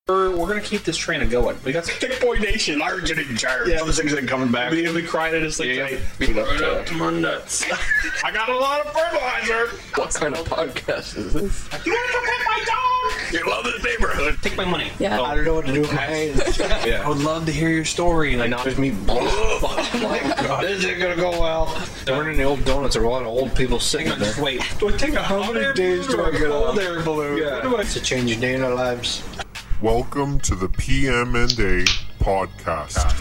We're gonna keep this train going. We got some Tick Boy Nation, large and in charge. Yeah. Those things ain't coming back. we cried at us like Beat right up to my nuts. I got a lot of fertilizer. What kind of podcast is this? You want to pet my dog? You love this neighborhood. Take my money. Yeah. I don't know what to do with my hands. I would love to hear your story. Like, Now there's me. Oh my god. This isn't gonna go well. We're in the old donuts. There are a lot of old people sitting in there. just wait. Do I take a hot air days do I get cold off? air balloon? Yeah. It's a change day in our lives. Welcome to the PM&A podcast.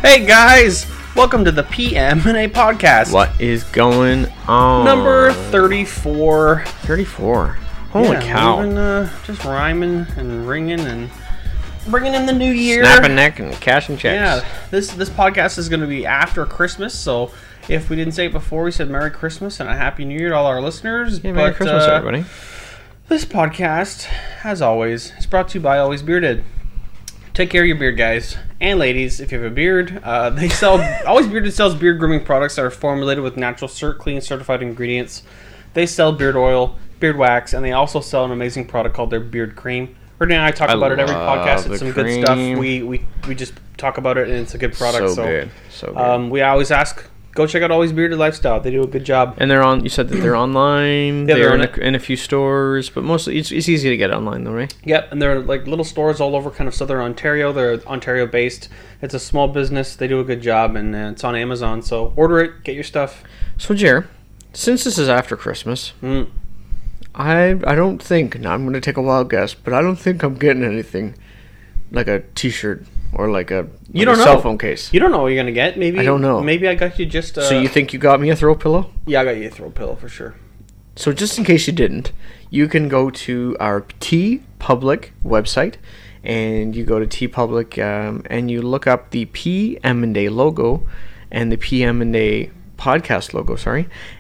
Hey guys, welcome to the PM&A podcast. What is going on? Number 34. 34. Holy cow. We've been just rhyming and ringing and bringing in the new year. Snapping neck and cashing checks. Yeah, this podcast is going to be after Christmas, so if we didn't say it before, we said Merry Christmas and a Happy New Year to all our listeners. Yeah, Merry Christmas, everybody. This podcast, as always, is brought to you by Always Bearded. Take care of your beard, guys and ladies. If you have a beard, they sell. Always Bearded sells beard grooming products that are formulated with natural, clean, certified ingredients. They sell beard oil, beard wax, and they also sell an amazing product called their beard cream. Ernie and I talk about it every podcast. It's some good stuff. We just talk about it, and it's a good product. So good. So good. We always ask, go check out Always Bearded Lifestyle. They do a good job. And they're on. You said that they're online. Yeah, they're they're in a few stores, but mostly it's easy to get online, though, right? Yep, and they're like little stores all over kind of southern Ontario. They're Ontario based. It's a small business. They do a good job, and it's on Amazon. So order it, get your stuff. So, Jer, since this is after Christmas, I don't think. Now I'm going to take a wild guess, but I don't think I'm getting anything like a T-shirt or like a cell phone case. You don't know what you're gonna get. Maybe I don't know. Maybe I got you just. So you think you got me a throw pillow? Yeah, I got you a throw pillow for sure. So just in case you didn't, you can go to our TeePublic website, and you go to TeePublic, and you look up the PM&A logo and the PM&A podcast logo,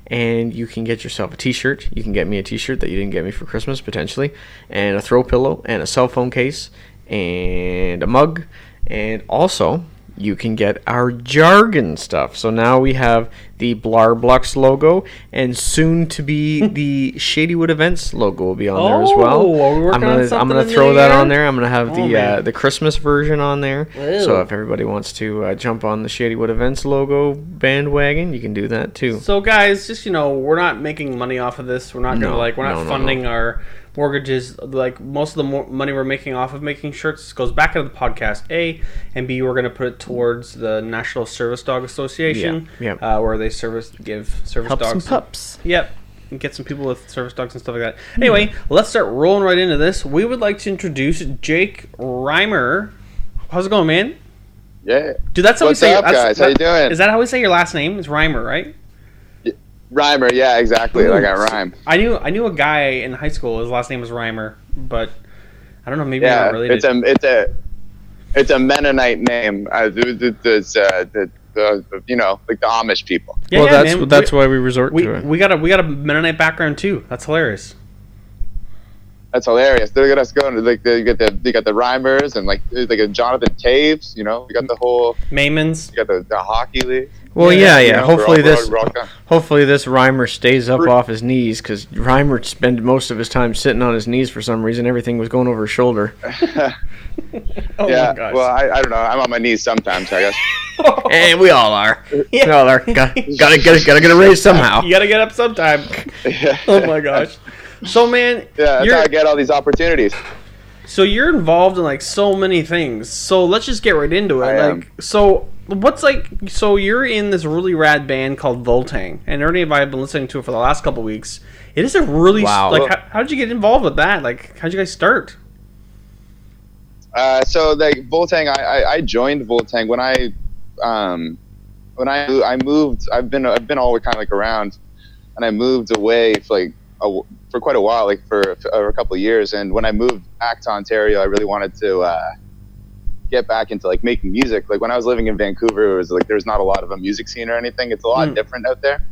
and you can get yourself a T-shirt. You can get me a T-shirt that you didn't get me for Christmas, potentially, and a throw pillow, and a cell phone case, and a mug, and also you can get our jargon stuff. So now we have the Blarblux logo, and soon to be the Shadywood Events logo will be on there as well. Are we working on something I'm gonna in the throw new that year? on there. I'm gonna have the Christmas version on there. Ew. So if everybody wants to jump on the Shadywood Events logo bandwagon, you can do that too. So guys, just we're not making money off of this. We're not funding our mortgages. Like most of the money we're making off of making shirts goes back into the podcast. A and B, we're gonna put it towards the National Service Dog Association, where they give service Help dogs some pups. Yep. And get some people with service dogs and stuff like that. Anyway, let's start rolling right into this. We would like to introduce Jake Reimer. How's it going, man? Yeah. Dude, that's how What's we say up, guys? How you doing? Is that how we say your last name? It's Reimer, right? Reimer, yeah, exactly. Like I rhyme. I knew a guy in high school. His last name was Reimer, but I don't know. Maybe you're not related. It's a Mennonite name. Like the Amish people. Yeah, Well, man. that's why we resort to it. We got a Mennonite background too. That's hilarious. That's hilarious. Look at us going. Like you got the Reimers and like a Jonathan Taves. We got the whole Maimons. You got the hockey league. Well, yeah. Hopefully Hopefully this Reimer stays up off his knees, because Reimer spent most of his time sitting on his knees for some reason. Everything was going over his shoulder. Oh yeah. my gosh. Well, I don't know. I'm on my knees sometimes, I guess. And we all are. Yeah. We all are. Gotta get a raise somehow. You gotta get up sometime. Yeah. Oh my gosh. So man, Yeah, that's how I get all these opportunities. so you're involved in like so many things. So let's just get right into it. I am. So you're in this really rad band called Voltang, and Ernie and I have been listening to it for the last couple weeks. It is a really how did you get involved with that? Like, how'd you guys start? So like Voltang, I joined Voltang when I moved. I've been all kind of like around, and I moved away for quite a while, like for a couple of years. And when I moved back to Ontario, I really wanted to get back into like making music. Like when I was living in Vancouver, it was like there's not a lot of a music scene or anything. It's a lot different out there.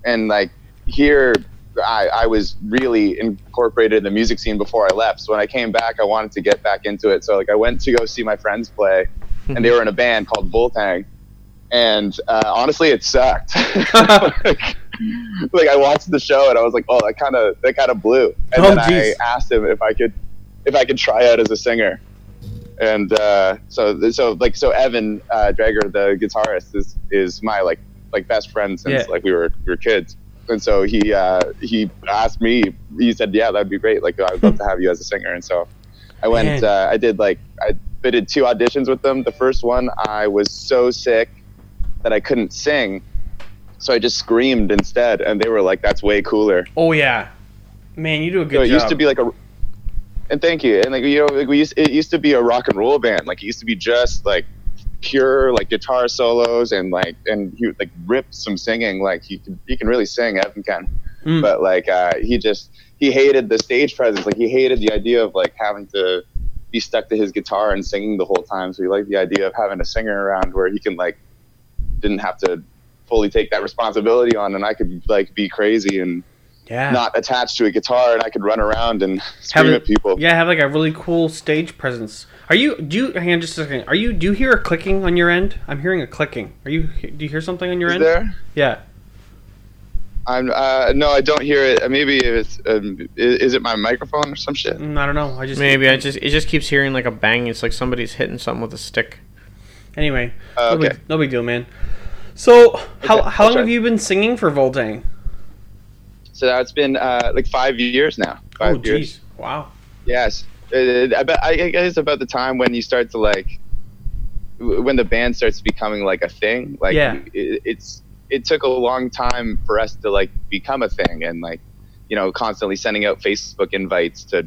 And like here, I was really incorporated in the music scene before I left. So when I came back, I wanted to get back into it. So like I went to go see my friends play, and they were in a band called Voltang. And honestly, it sucked. Like I watched the show and I was like, oh, that kind of blew. And then I asked him if I could if I could try out as a singer. And so Evan Drager, the guitarist, is my like best friend since like we were kids. And so he asked me. He said, "Yeah, that'd be great. Like, I'd love to have you as a singer." And so I went. I did 2 auditions with them. The first one, I was so sick that I couldn't sing, so I just screamed instead. And they were like, "That's way cooler." Oh yeah, man, you do a good job. It used to be like a. And thank you. And like, you know, like it used to be a rock and roll band. Like, it used to be just like pure like guitar solos and he like rip some singing. Like he can really sing, Evan can. But like he hated the stage presence. Like, he hated the idea of like having to be stuck to his guitar and singing the whole time. So he liked the idea of having a singer around where he can like didn't have to fully take that responsibility on, and I could like be crazy and not attached to a guitar, and I could run around and scream at people. Yeah, have like a really cool stage presence. Hang on just a second. Do you hear a clicking on your end? I'm hearing a clicking. Do you hear something on your end? There? Yeah. No, I don't hear it. Maybe it's is it my microphone or some shit? I don't know. It just keeps hearing like a bang. It's like somebody's hitting something with a stick. Anyway, okay. No big deal, man. So, how long have you been singing for Voltang? So that's been like 5 years now. 5 years. Geez. Wow. Yes. I guess about the time when you start to like, when the band starts becoming like a thing. Like, it took a long time for us to like become a thing, and like, you know, constantly sending out Facebook invites to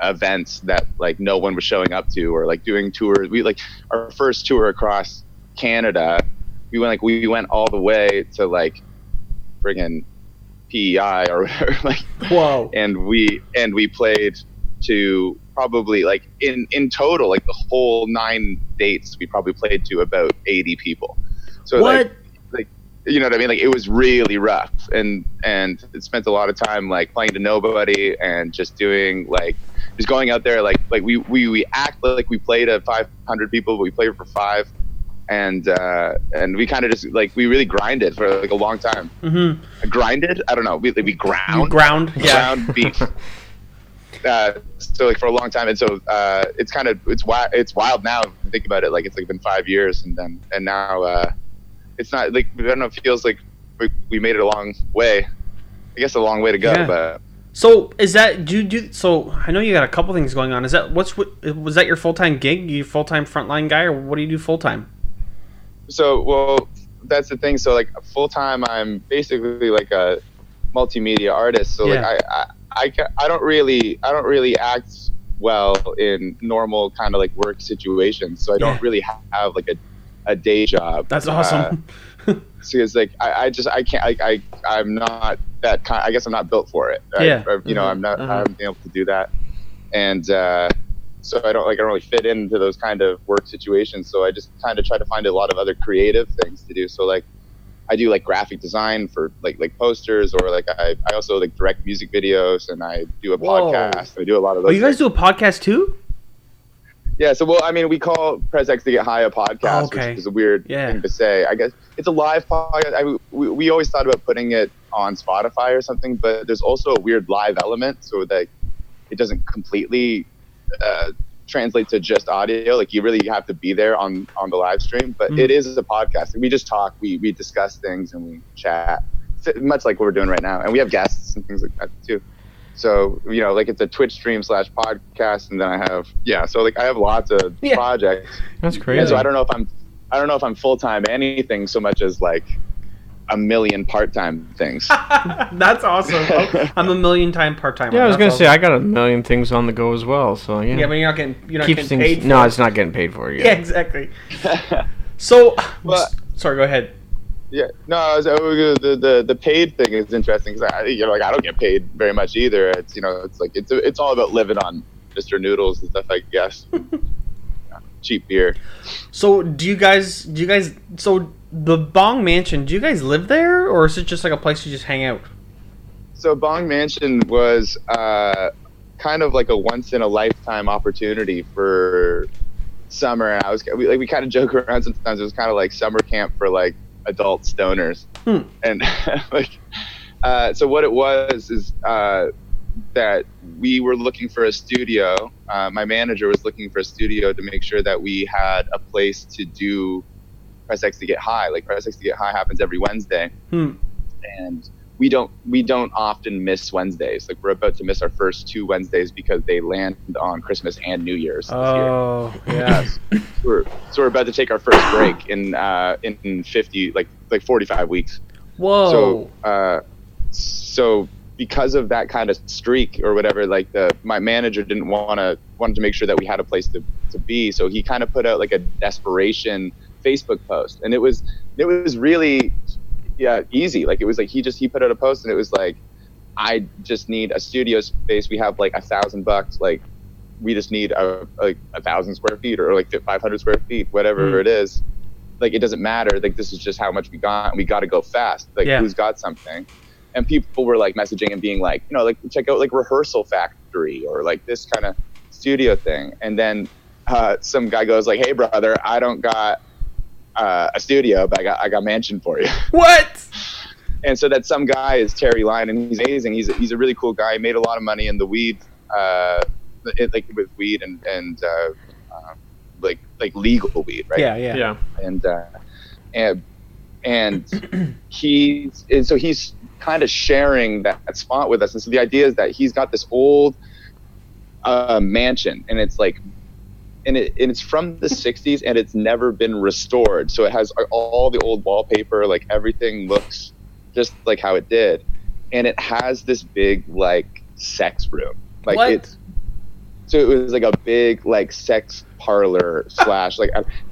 events that like no one was showing up to, or like doing tours. We like our first tour across Canada. We went all the way to like friggin' PEI or whatever, like, whoa. And we played to probably like in total, like the whole 9 dates, we probably played to about 80 people. So what? like you know what I mean? Like, it was really rough, and it spent a lot of time like playing to nobody and just doing like just going out there like we act like we played to 500 people, but we played for 5. And we kind of just like we really grinded for like a long time. Mm-hmm. Grinded? I don't know. We ground. Ground beef. So like for a long time, and so it's wild now. If you think about it, like it's like been 5 years, and now it's not like, I don't know. It feels like we made it a long way. I guess a long way to go, but. So is that so I know you got a couple things going on. Was that your full-time gig? You full-time frontline guy, or what do you do full-time? So, well, that's the thing. So, like, full-time, I'm basically like a multimedia artist. So, like, I don't really act well in normal kind of like work situations. So I don't really have like a day job. That's awesome. So it's like I'm not that kind. I guess I'm not built for it. I'm not. I haven't been able to do that, and so I don't really fit into those kind of work situations. So I just kind of try to find a lot of other creative things to do. So like I do like graphic design for like posters, or like I also like direct music videos, and I do a podcast. I do a lot of those. Oh, you guys do a podcast too? Yeah, so well, I mean, we call Press X to Get High a podcast, which is a weird thing to say. I guess it's a live podcast. I mean, we always thought about putting it on Spotify or something, but there's also a weird live element, so that it doesn't completely translate to just audio. Like, you really have to be there on the live stream, but it is a podcast. We just talk, we discuss things, and we chat, much like what we're doing right now. And we have guests and things like that too. So, you know, like it's a Twitch stream / podcast, and then I have lots of projects. That's crazy. And so I don't know if I'm full-time anything so much as like a million part-time things. That's awesome. I'm a million time part-time. Yeah, I was gonna say I got a million things on the go as well. So yeah. Yeah, but you're not getting paid. No, it's not getting paid for. Yeah, exactly. So, sorry, go ahead. Yeah, no, the paid thing is interesting because I don't get paid very much either. It's it's all about living on Mr. Noodles and stuff, I guess. Cheap beer. So do you guys so the Bong Mansion, do you guys live there, or is it just like a place you just hang out? So Bong Mansion was kind of like a once in a lifetime opportunity for summer, and we kind of joke around sometimes. It was kind of like summer camp for like adult stoners. And like so what it was is that we were looking for a studio. My manager was looking for a studio to make sure that we had a place to do Press X to Get High. Like Press X to Get High happens every Wednesday, and we don't often miss Wednesdays. Like we're about to miss our first 2 Wednesdays because they land on Christmas and New Year's this year. Oh, yeah. So we're about to take our first break in 45 weeks. Whoa. So because of that kind of streak or whatever, like my manager wanted to make sure that we had a place to be. So he kind of put out like a desperation Facebook post, and it was really easy. Like it was like he put out a post, and it was like, I just need a studio space. We have like $1,000. Like we just need like 1,000 square feet or like 500 square feet, whatever it is. Like it doesn't matter. Like this is just how much we got, and we got to go fast. Like who's got something? And people were like messaging and being like, like check out like Rehearsal Factory or like this kind of studio thing. And then some guy goes like, hey brother, I don't got a studio, but I got mansion for you. What? And so that some guy is Terry Lyon, and he's amazing. He's a really cool guy. He made a lot of money in the weed, like with weed and like legal weed, right? Yeah. And he's kind of sharing that spot with us. And so the idea is that he's got this old mansion, and it's like, and it's from the 60s, and it's never been restored. So it has all the old wallpaper, like everything looks just like how it did. And it has this big like sex room. Like what? So it was like a big like sex parlor / like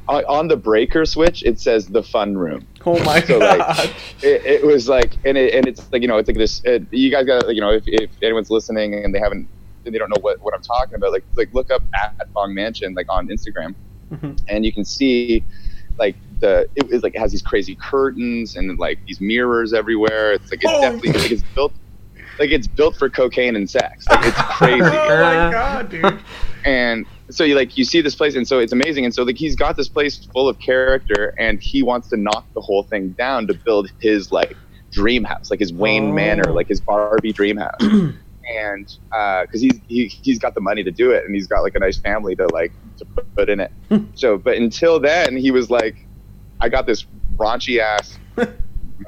on the breaker switch it says the fun room. Oh my god. Like it was like, and it's like, it's like this, you guys got, if anyone's listening and they don't know what I'm talking about, like look up at Bong Mansion like on Instagram, and you can see like it has these crazy curtains and like these mirrors everywhere. It's like it's definitely like it's built for cocaine and sex. Like it's crazy. Oh my god, dude. And so you see this place, and so it's amazing. And so like he's got this place full of character, and he wants to knock the whole thing down to build his like dream house, like his Wayne Manor, like his Barbie dream house. And because he's got the money to do it, and he's got like a nice family to put in it. So, but until then, he was like, I got this raunchy ass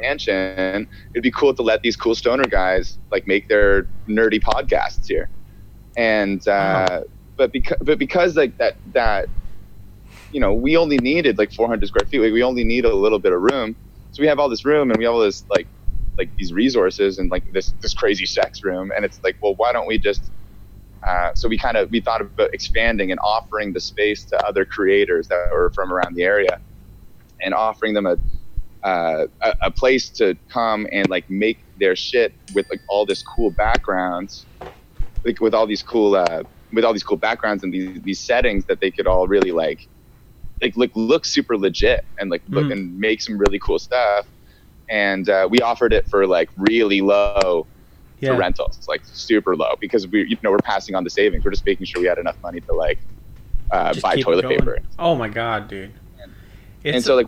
mansion. It'd be cool to let these cool stoner guys like make their nerdy podcasts here. And but because like that we only needed like 400 square feet. Like, we only need a little bit of room. So we have all this room, and we have all this like these resources, and like this crazy sex room. And it's like, well, why don't we just so we thought about expanding and offering the space to other creators that were from around the area, and offering them a place to come and like make their shit with like all this cool backgrounds, like with all these cool backgrounds and these settings that they could all really like look super legit and like look and make some really cool stuff. And we offered it for like really low for rentals, like super low, because we're passing on the savings. We're just making sure we had enough money to like buy toilet paper. Oh my god, dude. And so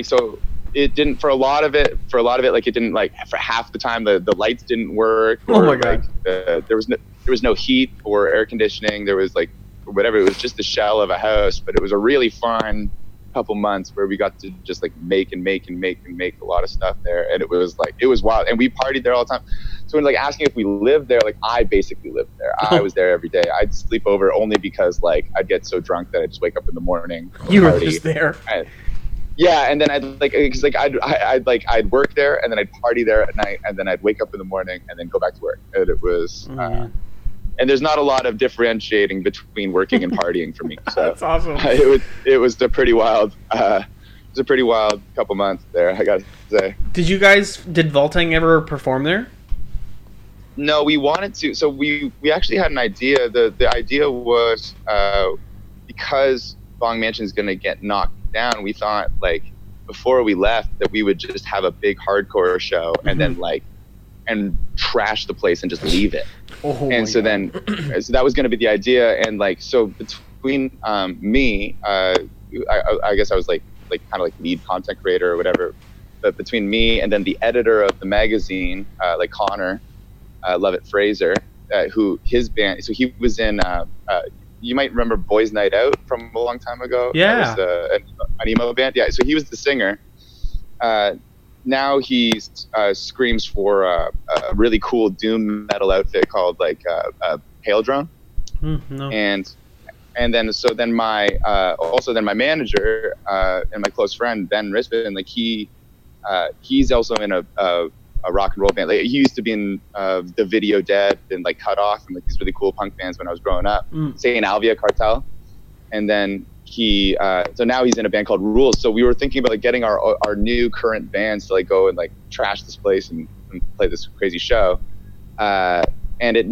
so it didn't, for a lot of it, like it didn't, like for half the time the lights didn't work. Oh my god. Like, there was no heat or air conditioning. There was like whatever. It was just the shell of a house, but it was a really fun couple months where we got to just like make a lot of stuff there. And it was wild. And we partied there all the time. So when like asking if we lived there, like I basically lived there. I was there every day. I'd sleep over only because like I'd get so drunk that I'd just wake up in the morning. You were just there. Yeah, and then I'd work there, and then I'd party there at night, and then I'd wake up in the morning, and then go back to work. And it was, and there's not a lot of differentiating between working and partying for me. So that's awesome. It was a pretty wild, couple months there, I gotta say. Did Voltang ever perform there? No, we wanted to. So we actually had an idea. The idea was because Bong Mansion is going to get knocked down, we thought like before we left that we would just have a big hardcore show and then like and trash the place and just leave it. So that was going to be the idea. And like so between me, I guess I was like kind of like lead content creator or whatever, but between me and then the editor of the magazine, like Connor Lovett Fraser, who his band. So he was in. You might remember Boys Night Out from a long time ago. Yeah. That was an emo band. Yeah. So he was the singer. Now he screams for a really cool doom metal outfit called like Hail Drone. No. And then my manager and my close friend Ben Rispin, like he's also in a rock and roll band. Like, he used to be in the Video Dead and like Cut Off and like these really cool punk bands when I was growing up. Say in Alvia Cartel, and then so now he's in a band called Rules. So we were thinking about like getting our new current bands to like go and like trash this place and play this crazy show. And we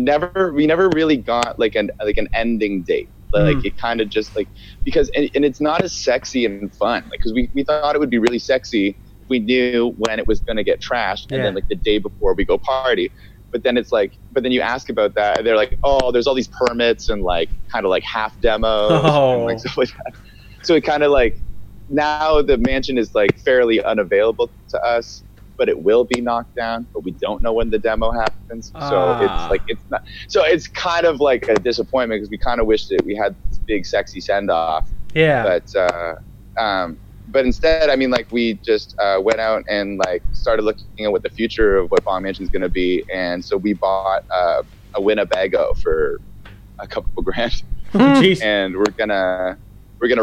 never really got like an ending date. Like it kind of just like, because and it's not as sexy and fun, like, because we thought it would be really sexy if we knew when it was going to get trashed, and then like the day before we go party. But then it's like, but then you ask about that and they're like, oh, there's all these permits and like kind of like half demos and like stuff like that. So it kind of like, now the mansion is like fairly unavailable to us, but it will be knocked down, but we don't know when the demo happens. So it's like, it's not, so it's kind of like a disappointment, because we kind of wished that we had this big sexy send off. Yeah. But instead, I mean, like, we just went out and like started looking at what the future of what Bong Mansion is going to be. And so we bought a Winnebago for a couple grand. Jeez. And we're gonna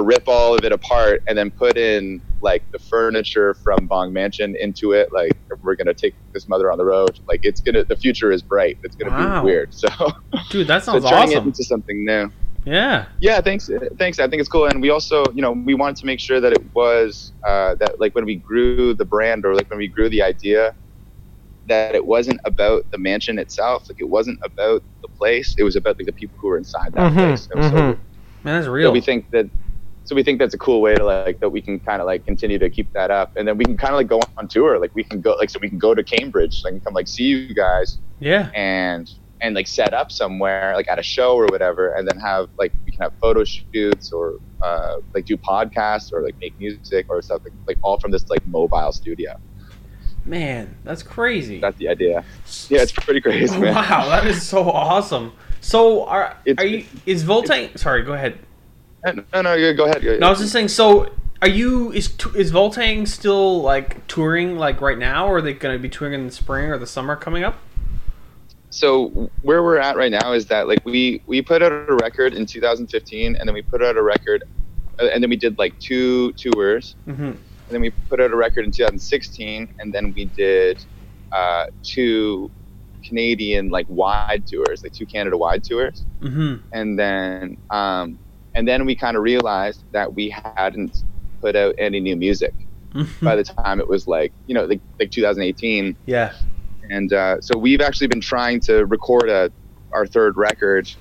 rip all of it apart and then put in like the furniture from Bong Mansion into it. Like, we're gonna take this mother on the road. Like, the future is bright. It's gonna be weird. So, dude, that sounds turning awesome. it into something new. Yeah. Yeah, thanks. I think it's cool. And we also, we wanted to make sure that it was that, like, when we grew the brand, or like when we grew the idea, that it wasn't about the mansion itself. Like, it wasn't about the place. It was about like the people who were inside that place. And so, Man, that's real. So we think that's a cool way to like, that we can kind of like continue to keep that up, and then we can kind of like go on tour. Like, we can go to Cambridge, like, and come like see you guys. Yeah. And like set up somewhere like at a show or whatever, and then have like, we can have photo shoots, or like do podcasts, or like make music or something, like all from this like mobile studio. Man, that's crazy. That's the idea. Yeah, it's pretty crazy, man. Wow, that is so awesome. So is Voltang? Sorry, go ahead. No, go ahead. No, I was just saying. So, is Voltang still like touring like right now, or are they going to be touring in the spring or the summer coming up? So where we're at right now is that like we put out a record in 2015, and then we put out a record, and then we did like 2 tours, and then we put out a record in 2016, and then we did 2 Canadian like wide tours, like 2 Canada wide tours, and then we kind of realized that we hadn't put out any new music by the time it was like, like 2018. Yeah. And so we've actually been trying to record our 3rd record,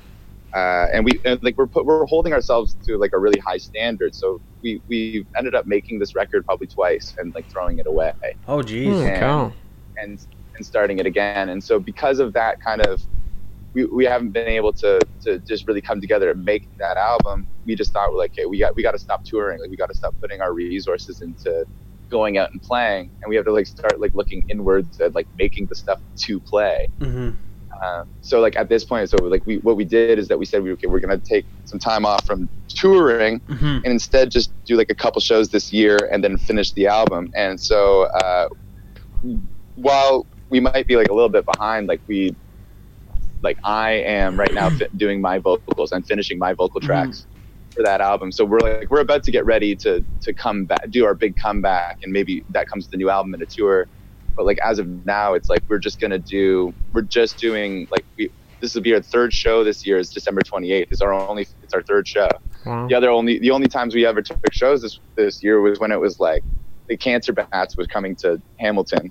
and we're holding ourselves to like a really high standard. So we ended up making this record probably twice and like throwing it away. Oh, geez. And starting it again. And so because of that, kind of, we haven't been able to just really come together and make that album. We just thought, like, hey, we got to stop touring. Like, we got to stop putting our resources into going out and playing, and we have to like start like looking inwards at like making the stuff to play. So like at this point, so like what we did is that we said, we're gonna take some time off from touring, and instead just do like a couple shows this year and then finish the album. And so while we might be like a little bit behind, I am right now doing my vocals. I'm finishing my vocal tracks for that album. So we're about to get ready to come back, do our big comeback, and maybe that comes with the new album and a tour. But like as of now, it's like we're just doing like this will be our 3rd show this year. Is December 28th. It's our 3rd show. Wow. The only times we ever took shows this year was when it was like the Cancer Bats was coming to Hamilton.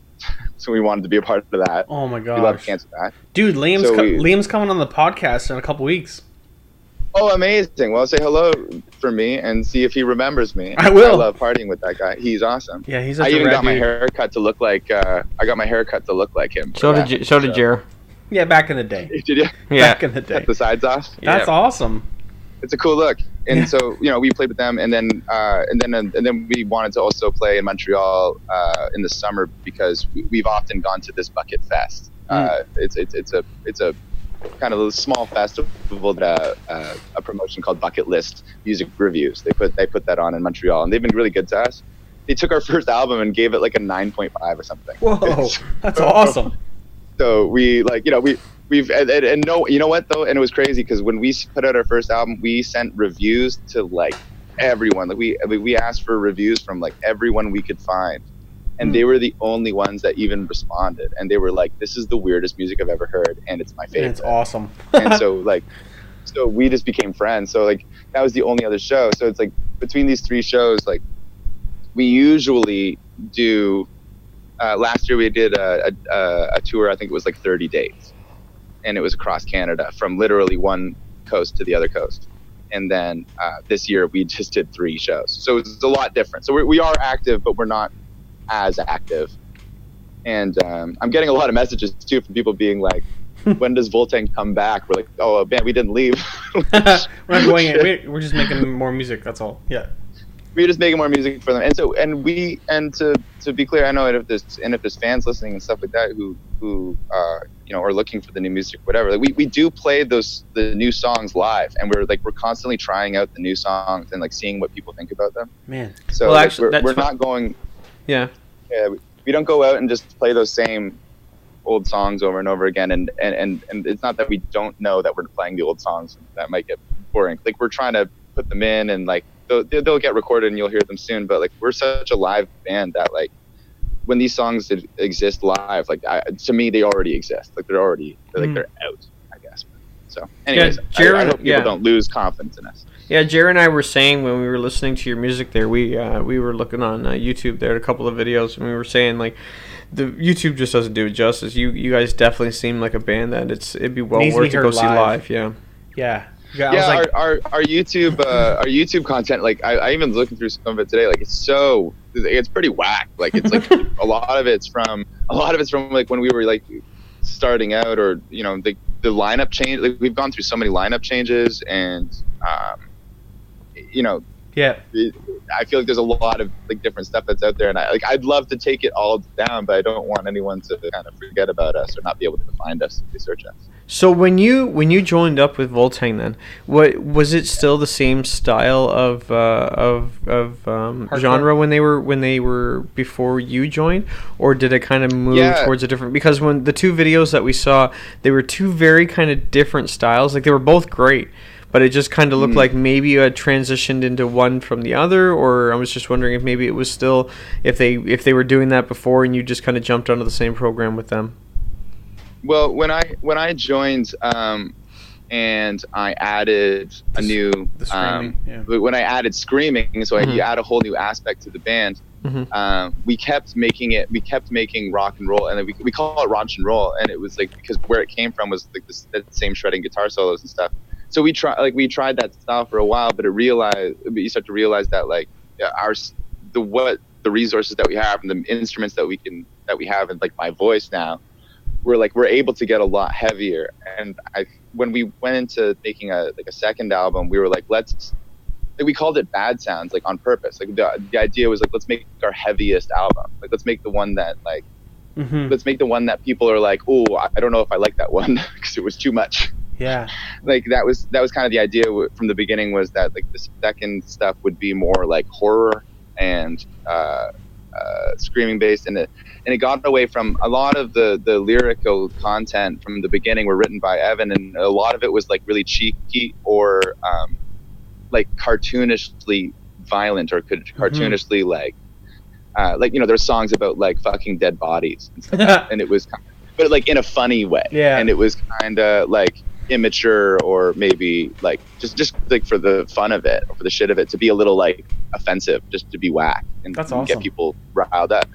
So we wanted to be a part of that. Oh my gosh. We love Cancer Bats. Dude, Liam's coming on the podcast in a couple weeks. Oh, amazing. Well, say hello for me and see if he remembers me. I will. I love partying with that guy. He's awesome. Yeah, he's I even got my hair cut to look like him. So did Jer. Yeah, back in the day. Did you? Yeah. Back in the day. Cut the sides off. That's awesome. It's a cool look. And so, we played with them, and then we wanted to also play in Montreal in the summer, because we've often gone to this Bucket Fest. It's kind of a small festival that a promotion called Bucket List Music Reviews. They put that on in Montreal, and they've been really good to us. They took our first album and gave it like a 9.5 or something. Whoa, that's awesome. So we we've and no, you know what though, and it was crazy because when we put out our first album, we sent reviews to like everyone. Like we asked for reviews from like everyone we could find, and they were the only ones that even responded. And they were like, "This is the weirdest music I've ever heard, and it's my favorite." It's awesome. And so we just became friends. So like that was the only other show. So it's like between these three shows, like we usually do. Last year we did a tour. I think it was like 30 days, and it was across Canada from literally one coast to the other coast. And then this year we just did 3 shows, so it's a lot different. So we are active, but we're not as active. And I'm getting a lot of messages too from people being like, "When does Voltang come back?" We're like, "Oh man, we didn't leave. We're not going in. We're just making more music. That's all." Yeah. We're just making more music for them. And to be clear, I know if there's fans listening and stuff like that who are looking for the new music, whatever. Like we do play the new songs live, and we're constantly trying out the new songs and like seeing what people think about them. Man. So Well, actually, we're not going. Yeah. Yeah, we don't go out and just play those same old songs over and over again. And it's not that we don't know that we're playing the old songs that might get boring. Like we're trying to put them in, and like they'll get recorded and you'll hear them soon. But like we're such a live band that like when these songs exist live, like to me they already exist. Like they're out, I guess. So anyways, I hope people don't lose confidence in us. Yeah, Jared and I were saying when we were listening to your music there, we were looking on YouTube there at a couple of videos, and we were saying like the YouTube just doesn't do it justice. You guys definitely seem like a band that it'd be well worth to go see live. Yeah. Yeah. Our YouTube content, like I even looking through some of it today, like it's pretty whack. Like it's like a lot of it's from like when we were like starting out, or the lineup change. Like we've gone through so many lineup changes, and Yeah. I feel like there's a lot of like different stuff that's out there, and I'd love to take it all down, but I don't want anyone to kind of forget about us or not be able to find us if they search us. So when you joined up with Voltang, then what was it still the same style of genre when they were before you joined, or did it kind of move towards a different? Because when the 2 videos that we saw, they were 2 very kind of different styles. Like they were both great, but it just kind of looked like maybe you had transitioned into one from the other. Or I was just wondering if maybe it was still if they were doing that before and you just kind of jumped onto the same program with them. Well, when I joined, and I added a new when I added screaming, so you add a whole new aspect to the band. We kept making rock and roll, and then we call it rock and roll, and it was like because where it came from was like that same shredding guitar solos and stuff. So we tried that style for a while, but you start to realize that like the resources that we have and the instruments that we have, and like my voice now, we're able to get a lot heavier. And when we went into making a second album, we were like, we called it Bad Sounds, like on purpose. Like the idea was like, let's make our heaviest album. Like let's make the one that like let's make the one that people are like, oh, I don't know if I like that one because it was too much. Yeah. Like that was kind of the idea from the beginning, was that like the second stuff would be more like horror and screaming based, and it got away from a lot of the lyrical content from the beginning were written by Evan, and a lot of it was like really cheeky or like cartoonishly violent or cartoonishly like there's songs about like fucking dead bodies and stuff, and it was but like in a funny way. Yeah. And it was kind of like immature, or maybe like just like for the fun of it or for the shit of it, to be a little like offensive, just to be whack and get people riled up.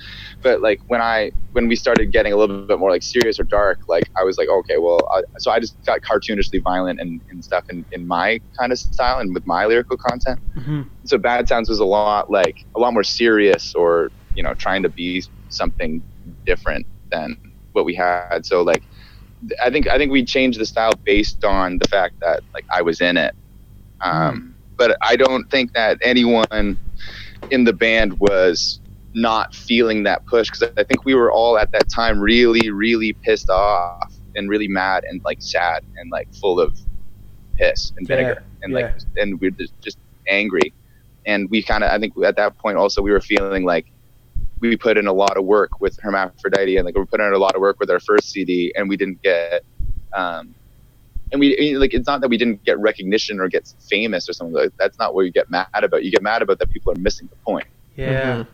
But like when we started getting a little bit more like serious or dark, like I was like, okay, well, so I just got cartoonishly violent and stuff in my kind of style and with my lyrical content. So Bad Sounds was a lot more serious, or trying to be something different than what we had. So like I think we changed the style based on the fact that like I was in it, but I don't think that anyone in the band was not feeling that push, because I think we were all at that time really, really pissed off and really mad and like sad and like full of piss and vinegar and like and we're just angry. And we kind of, I think at that point also we were feeling like we put in a lot of work with Hermaphrodite, and like we put in a lot of work with our first CD, and we didn't get and we like, it's not that we didn't get recognition or get famous or something like that. That's not what you get mad about. You get mad about that people are missing the point. And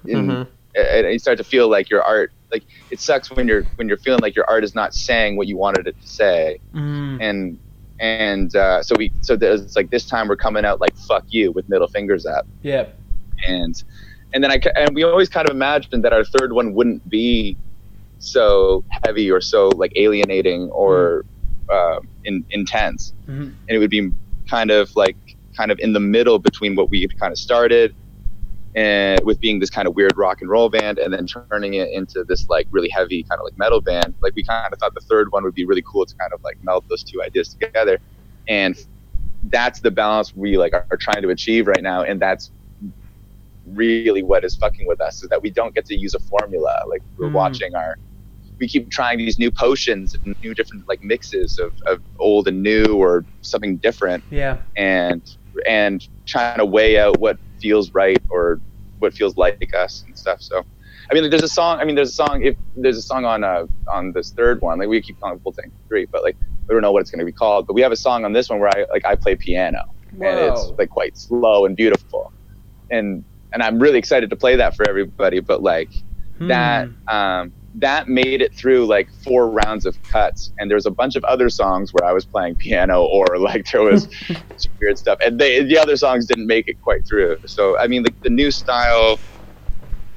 you start to feel like your art, like it sucks when you're feeling like your art is not saying what you wanted it to say. So there's like, this time we're coming out like fuck you with middle fingers up. And then we always kind of imagined that our third one wouldn't be so heavy or so like alienating or intense, and it would be kind of in the middle between what we had kind of started and with being this kind of weird rock and roll band, and then turning it into this like really heavy kind of like metal band. Like we kind of thought the third one would be really cool to kind of like meld those two ideas together, and that's the balance we like are trying to achieve right now. And that's really what is fucking with us, is that we don't get to use a formula. Like we're watching we keep trying these new potions and new different like mixes of old and new or something different, and trying to weigh out what feels right or what feels like us and stuff. So I mean, there's a song on this third one, like we keep calling it Voltang 3, but like we don't know what it's going to be called. But we have a song on this one where I play piano. Whoa. And it's like quite slow and beautiful, and I'm really excited to play that for everybody. But like that made it through like 4 rounds of cuts, and there's a bunch of other songs where I was playing piano or like there was some weird stuff, and the other songs didn't make it quite through. So I mean, like the new style,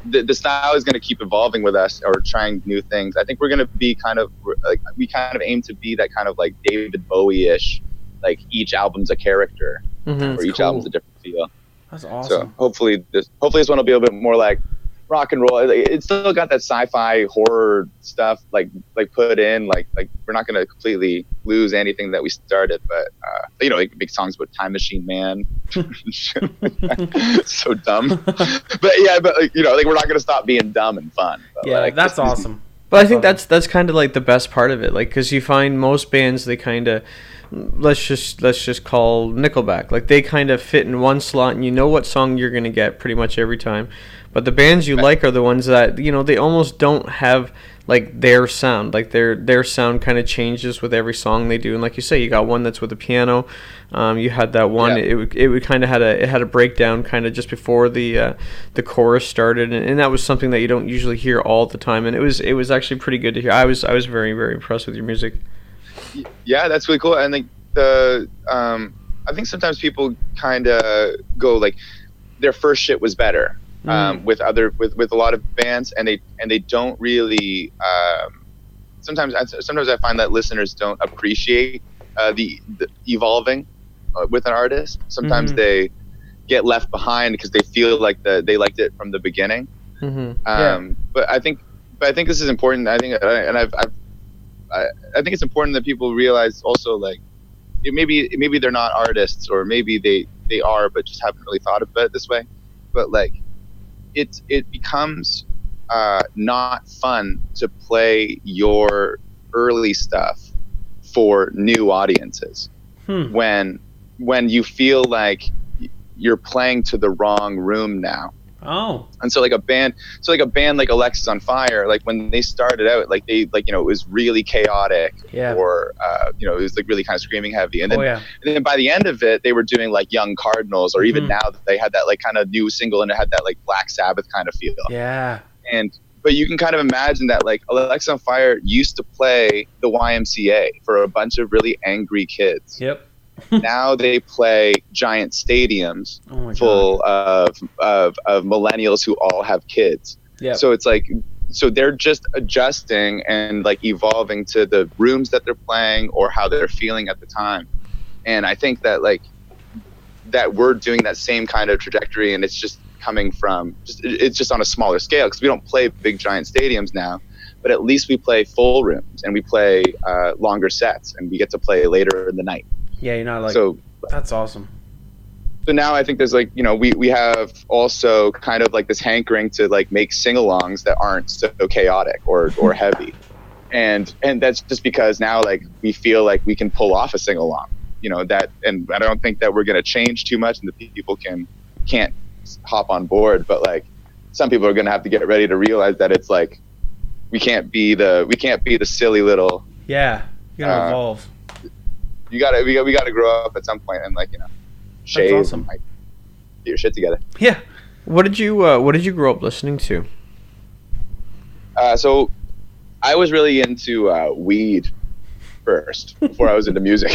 the style is going to keep evolving with us, or trying new things. I think we're going to be kind of like, we kind of aim to be that kind of like David Bowie-ish, like each album's a character, or each album's a different feel. That's awesome. So hopefully this one will be a bit more like rock and roll. It's still got that sci-fi horror stuff like put in, like we're not going to completely lose anything that we started, but you know, like make songs about Time Machine Man. So dumb. but like, you know, like we're not going to stop being dumb and fun. But, yeah, like, that's awesome. But I think that's kind of like the best part of it, like, because you find most bands, they kind of, let's just call Nickelback, like they kind of fit in one slot, and you know what song you're going to get pretty much every time. But the bands you like are the ones that, you know, they almost don't have like their sound. Like their sound kind of changes with every song they do. And like you say, you got one that's with a piano. You had that one. Yeah. It would kind of had a breakdown kind of just before the chorus started, and that was something that you don't usually hear all the time. And it was actually pretty good to hear. I was very, very impressed with your music. Yeah, that's really cool. And like I think sometimes people kind of go like their first shit was better. With a lot of bands, and they don't really sometimes I find that listeners don't appreciate the evolving with an artist. Sometimes they get left behind because they feel like they liked it from the beginning. But I think this is important. I think it's important that people realize also, like, maybe they're not artists, or maybe they are but just haven't really thought about it this way. But like it becomes not fun to play your early stuff for new audiences when you feel like you're playing to the wrong room now. Oh. And so like a band like Alexis on Fire, like when they started out, like they, like, you know, it was really chaotic, or you know, it was like really kind of screaming heavy, and then and then by the end of it they were doing like Young Cardinals, or even now that they had that like kind of new single, and it had that like Black Sabbath kind of feel. But you can kind of imagine that like Alexis on Fire used to play the YMCA for a bunch of really angry kids. Now they play giant stadiums full of millennials who all have kids. So it's like, so they're just adjusting and like evolving to the rooms that they're playing or how they're feeling at the time. And I think that like that we're doing that same kind of trajectory, and it's just coming from it's just on a smaller scale, because we don't play big giant stadiums now, but at least we play full rooms, and we play longer sets, and we get to play later in the night. Yeah, you're not like, so that's awesome. So now I think there's like, you know, we have also kind of like this hankering to like make sing-alongs that aren't so chaotic or heavy. and that's just because now like we feel like we can pull off a sing along, that, and I don't think that we're gonna change too much, and the people can't hop on board, but like some people are gonna have to get ready to realize that it's like we can't be the silly little. Yeah, you gotta evolve. We gotta grow up at some point and shave. That's awesome. And, get your shit together. Yeah. What did you grow up listening to? So I was really into weed first before I was into music.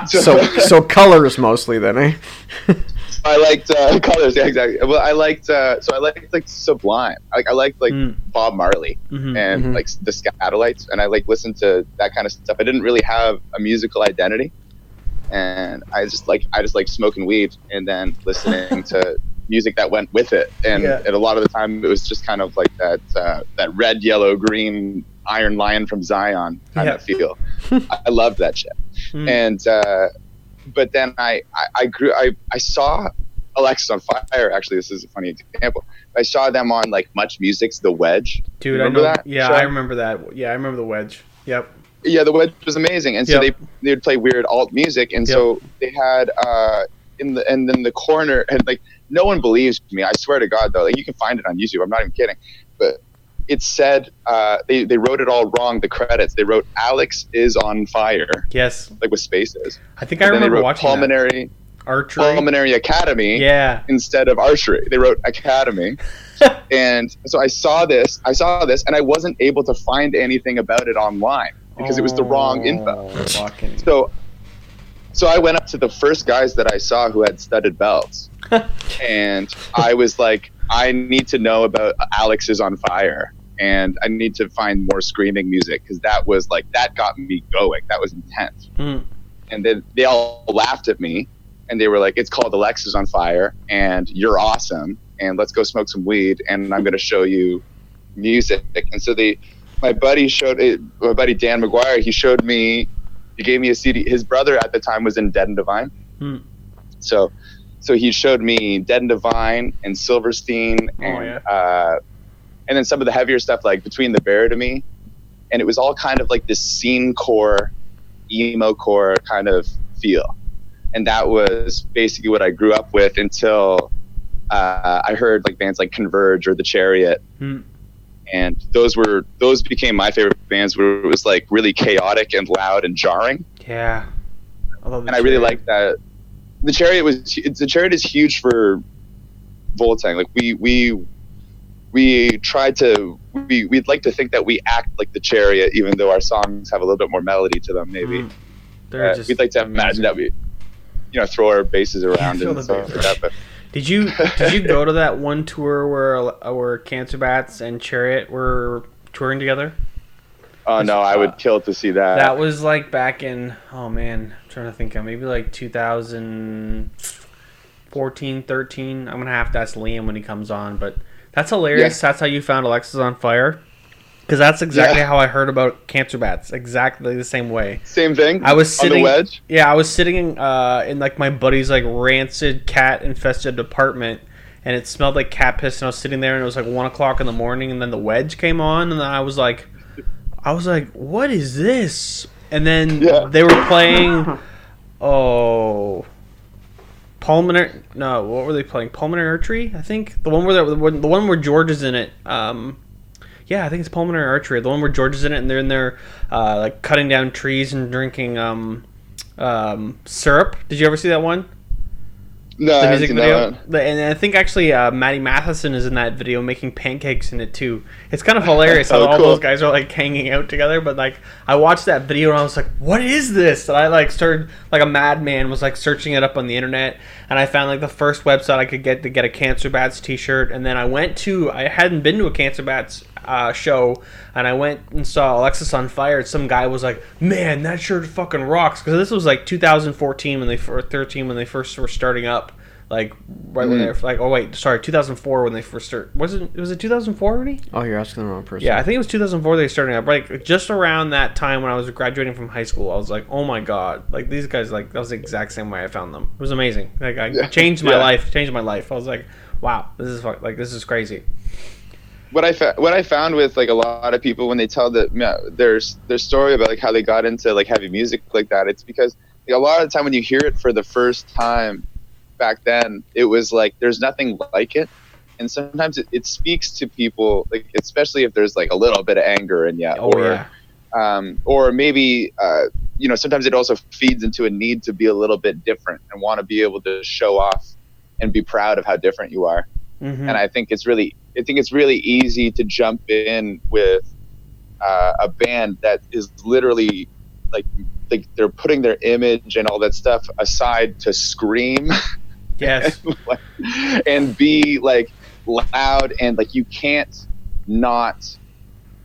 So colors mostly then, eh? I liked colors. Yeah, exactly. Well, I liked like Sublime. I liked Bob Marley and like the Scatolites, and I listened to that kind of stuff. I didn't really have a musical identity, and I just like smoking weed and then listening to music that went with it. And a lot of the time it was just kind of like that red, yellow, green Iron Lion from Zion kind of feel. I loved that shit. And but then I saw Alexis on Fire. Actually, this is a funny example. I saw them on like Much Music's The Wedge. Dude, remember that? Yeah, show? I remember that. Yeah, I remember The Wedge. Yep. Yeah, The Wedge was amazing, and so they would play weird alt music, and so they had in the corner, and like no one believes me. I swear to God, though, like you can find it on YouTube. I'm not even kidding, but it said they wrote it all wrong. The credits, they wrote Alex is on fire. Yes, like with spaces. I think I remember watching Pulmonary Archery. Pulmonary Academy. Yeah. Instead of archery, they wrote Academy. And so I saw this, and I wasn't able to find anything about it online because it was the wrong info. So I went up to the first guys that I saw who had studded belts, and I was like, I need to know about Alex is on Fire, and I need to find more screaming music because that got me going. That was intense. And then they all laughed at me, and they were like, it's called Alexis on Fire, and you're awesome, and let's go smoke some weed, and I'm going to show you music. And so my buddy Dan McGuire, he gave me a CD. His brother at the time was in Dead and Divine. So he showed me Dead and Divine and Silverstein and then some of the heavier stuff like Between the Bear to Me. And it was all kind of like this scene core, emo core kind of feel. And that was basically what I grew up with until I heard like bands like Converge or The Chariot. And those became my favorite bands, where it was like really chaotic and loud and jarring. Yeah, I really liked that. The Chariot is huge for Voltang. Like we'd like to think that we act like The Chariot, even though our songs have a little bit more melody to them. Maybe we'd like to imagine that we, throw our basses around and stuff like that. But Did you go to that one tour where Cancer Bats and Chariot were touring together? Oh no, I would kill to see that. That was like back in, I'm trying to think of maybe like 2014, 13. I'm gonna have to ask Liam when he comes on, but that's hilarious. Yeah. That's how you found Alexis on Fire. Because that's exactly how I heard about Cancer Bats. Exactly the same way. Same thing. I was sitting on the Wedge. Yeah, I was sitting in like my buddy's like rancid cat infested apartment, and it smelled like cat piss. And I was sitting there, and it was like 1:00 in the morning, and then the Wedge came on, and then I was like, what is this? And then they were playing. Pulmonary. No, what were they playing? Pulmonary Archery, I think. The one where George is in it. Yeah, I think it's Pulmonary Archery. The one where George is in it, and they're in there like cutting down trees and drinking syrup. Did you ever see that one? No, the I music haven't video. seen that. And I think actually Maddie Matheson is in that video making pancakes in it too. It's kind of hilarious how all those guys are like hanging out together. But like I watched that video and I was like, "What is this?" And I like started like a madman was like searching it up on the internet, and I found like the first website I could get to get a Cancer Bats t-shirt. And then I hadn't been to a Cancer Bats show, and I went and saw Alexis on Fire, and some guy was like, "Man, that shirt fucking rocks," because this was like 2014 or 13 when they first were starting up, like right when they were like, 2004 when they first started. Was it 2004 already? Oh, you're asking the wrong person. Yeah, I think it was 2004 they started up. Like just around that time when I was graduating from high school, I was like, oh my god, like these guys, like that was the exact same way I found them. It was amazing. Like I changed my life. I was like, wow, this is crazy. what I found with like a lot of people when they tell their story about like how they got into like heavy music like that, it's because like, a lot of the time when you hear it for the first time back then, it was like there's nothing like it, and sometimes it speaks to people, like especially if there's like a little bit of anger in you, or maybe sometimes it also feeds into a need to be a little bit different and want to be able to show off and be proud of how different you are. And I think it's really easy to jump in with a band that is literally like they're putting their image and all that stuff aside to scream, yes, and be like loud, and like you can't not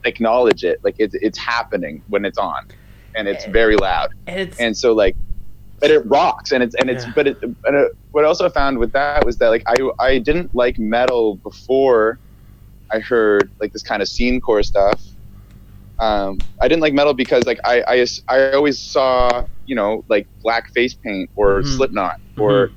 acknowledge it. Like it's happening when it's on, and it's very loud, and so like. But it rocks, and what I also found with that was that like I didn't like metal before I heard like this kind of scene core stuff. I didn't like metal because like I always saw like black face paint or Slipknot or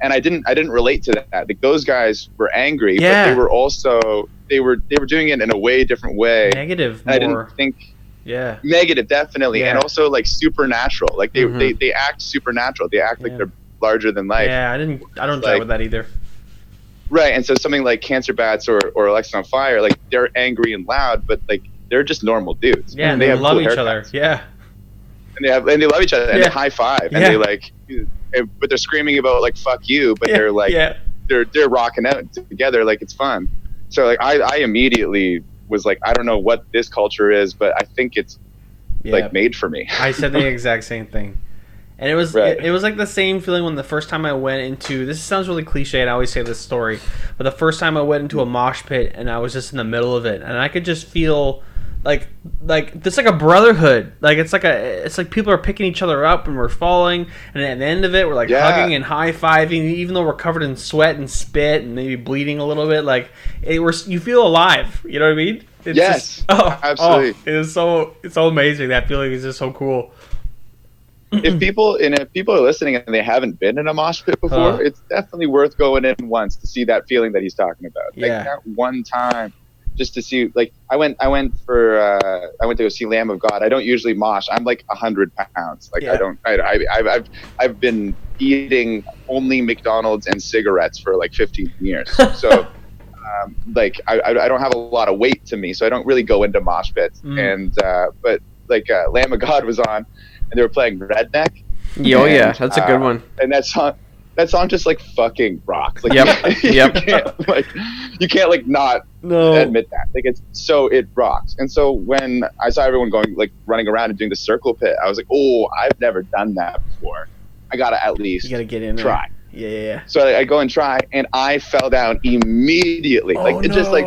and I didn't relate to that. Like those guys were angry, but they were also they were doing it in a way different way. Negative. And I didn't think. Yeah. Negative, definitely, and also like supernatural. Like they act supernatural. They act like they're larger than life. Yeah, I don't drive with that either. Right, and so something like Cancer Bats or Alexis on Fire, like they're angry and loud, but like they're just normal dudes. Yeah, and they love each other. Yeah. And they love each other, and they high five, and they like, but they're screaming about like "fuck you," but they're like, they're rocking out together, like it's fun. So like I immediately was like, I don't know what this culture is, but I think it's like made for me. I said the exact same thing, and it was it was like the same feeling when the first time I went into. This sounds really cliche, and I always say this story, but the first time I went into a mosh pit and I was just in the middle of it, and I could just feel like it's like a brotherhood. Like it's like people are picking each other up and we're falling, and at the end of it we're like hugging and high fiving, even though we're covered in sweat and spit and maybe bleeding a little bit. Like you feel alive. You know what I mean? It's just, absolutely. It's so amazing. That feeling is just so cool. If people are listening and they haven't been in a mosh pit before, it's definitely worth going in once to see that feeling that he's talking about. Like that one time. Just to see, like I went to go see Lamb of God. I don't usually mosh. I'm like 100 pounds. Like I've been eating only McDonald's and cigarettes for like 15 years. So like I don't have a lot of weight to me, so I don't really go into mosh pits. And but like Lamb of God was on, and they were playing Redneck. Yeah, that's a good one. And that song just like fucking rocks. Like, you can't like not admit that. Like it rocks. And so when I saw everyone going like running around and doing the circle pit, I was like, oh, I've never done that before. I gotta at least get in try. There. Yeah. So I go and try, and I fell down immediately. Just like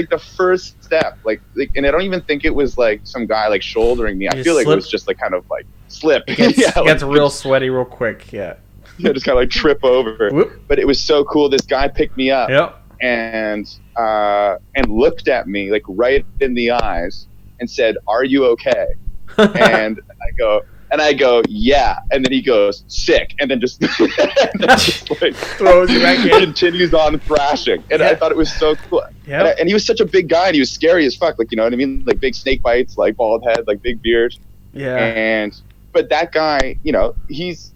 the first step. Like, and I don't even think it was like some guy like shouldering me. I feel like it was just like kind of like slip. It gets real sweaty real quick. Yeah. Just kind of like trip over. Whoop. But it was so cool. This guy picked me up and looked at me like right in the eyes and said, "Are you okay?" And I go, "Yeah." And then he goes, "Sick." And then just like throws you back in. Continues on thrashing. And I thought it was so cool. Yeah. And he was such a big guy, and he was scary as fuck. Like, you know what I mean? Like big snake bites, like bald head, like big beard. Yeah. But that guy, he's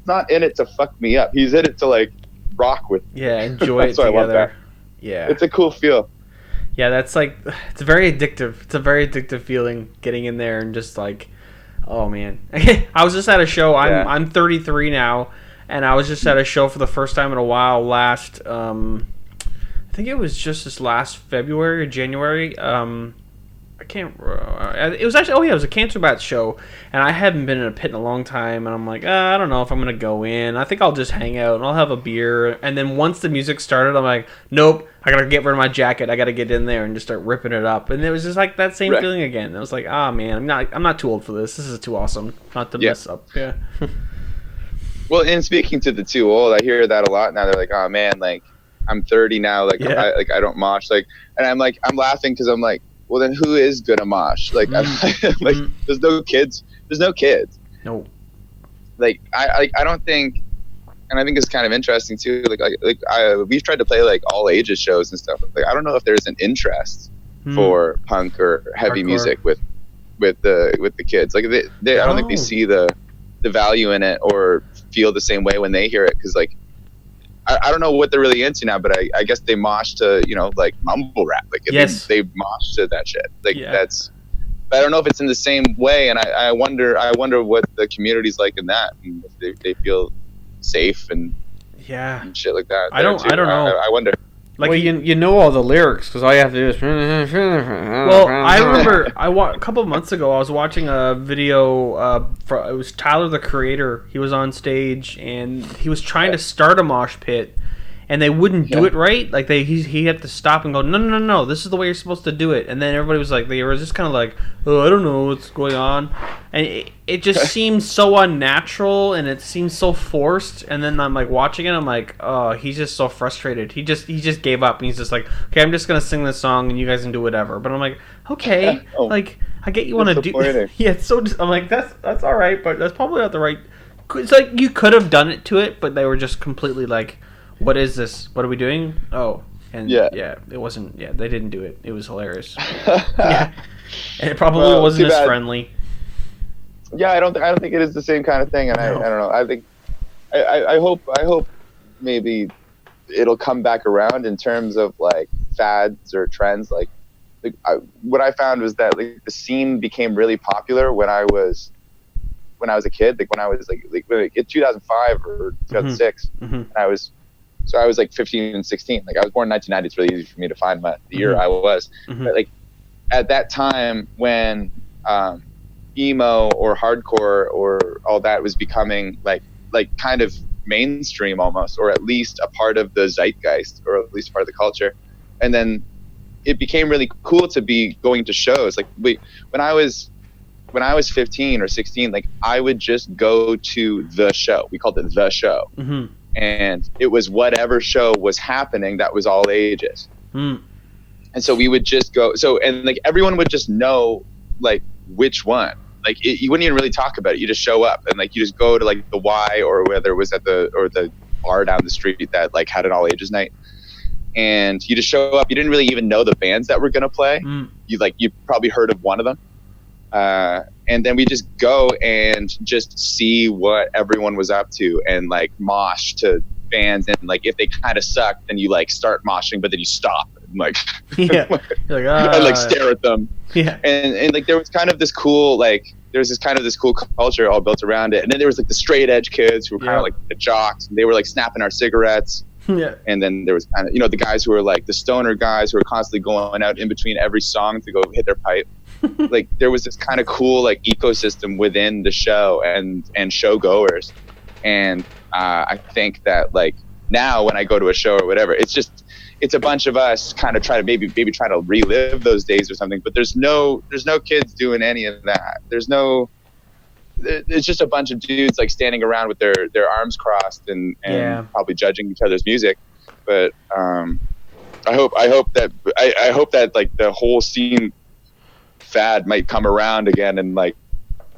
not in it to fuck me up. He's in it to like rock with me. Yeah, enjoy it together. I love that. Yeah. It's a cool feel. Yeah, that's like, it's very addictive. It's a very addictive feeling getting in there and just like, oh man. I was just at a show. I'm 33 now, and I was just at a show for the first time in a while last, I think it was just this last February or January. I can't. It was actually. It was a Cancer Bats show, and I haven't been in a pit in a long time. And I'm like, I don't know if I'm gonna go in. I think I'll just hang out and I'll have a beer. And then once the music started, I'm like, nope. I gotta get rid of my jacket. I gotta get in there and just start ripping it up. And it was just like that same feeling again. I was like, man, I'm not too old for this. This is too awesome not to mess up. Yeah. Well, and speaking to the too old, I hear that a lot now. They're like, oh man, like I'm 30 now. Like I don't mosh. Like, and I'm laughing because I'm like, well, then who is gonna mosh? Like, like there's no kids. There's no kids. No. Like I don't think and I think it's kind of interesting too. We've tried to play like all ages shows and stuff. Like I don't know if there's an interest for punk or heavy Hardcore. music with the kids. Like I don't think they see the value in it or feel the same way when they hear it, because like I don't know what they're really into now, but I guess they mosh to, you know, like mumble rap. Like Yes. they mosh to that shit. Like Yeah. that's. But I don't know if it's in the same way, and I wonder what the community's like in that, and if they feel safe and shit like that. I don't know. I wonder. Like, well, you know all the lyrics, because all you have to do is... Well, I remember a couple of months ago, I was watching a video. It was Tyler, the Creator. He was on stage, and he was trying to start a mosh pit, and they wouldn't do it right. Like he had to stop and go, no, this is the way you're supposed to do it. And then everybody was like, they were just kind of like, oh, I don't know what's going on, and it just seemed so unnatural, and it seemed so forced. And then I'm like watching it, I'm like, oh, he's just so frustrated. He just gave up, and he's just like, okay, I'm just gonna sing this song, and you guys can do whatever. But I'm like, okay, like I get you want to do, yeah. It's so I'm like, that's all right, but that's probably not the right. It's like you could have done it to it, but they were just completely like, what is this? What are we doing? Oh, and it wasn't. Yeah, they didn't do it. It was hilarious. Yeah, and it probably wasn't as friendly. Yeah, I don't think it is the same kind of thing, and no. I don't know. I think I hope maybe it'll come back around in terms of like fads or trends. Like what I found was that like the scene became really popular when I was a kid. Like when I was like in 2005 or 2006, and I was like 15 and 16. Like I was born in 1990. It's really easy for me to find the year I was. But like at that time when emo or hardcore or all that was becoming like kind of mainstream almost, or at least a part of the zeitgeist, or at least part of the culture. And then it became really cool to be going to shows. Like when I was 15 or 16, like I would just go to the show. We called it the show. And it was whatever show was happening that was all ages. And so we would just go. So, and like everyone would just know like which one. Like you wouldn't even really talk about it. You just show up, and like you just go to like the Y, or whether it was at the bar down the street that like had an all ages night. And you just show up. You didn't really even know the bands that were gonna play. You probably heard of one of them. And then we just go and just see what everyone was up to, and like mosh to bands. And like if they kind of suck, then you like start moshing, but then you stop and like You're like, and like stare at them. And like there was kind of this cool culture all built around it. And then there was like the straight edge kids who were kind of like the jocks, and they were like snapping our cigarettes. And then there was kind of, you know, the guys who were like the stoner guys who were constantly going out in between every song to go hit their pipe. Like there was this kind of cool like ecosystem within the show and show goers. And I think that like now when I go to a show or whatever, it's a bunch of us kind of try to maybe try to relive those days or something, but there's no kids doing any of that. It's just a bunch of dudes like standing around with their arms crossed and probably judging each other's music. But I hope that like the whole scene fad might come around again, and like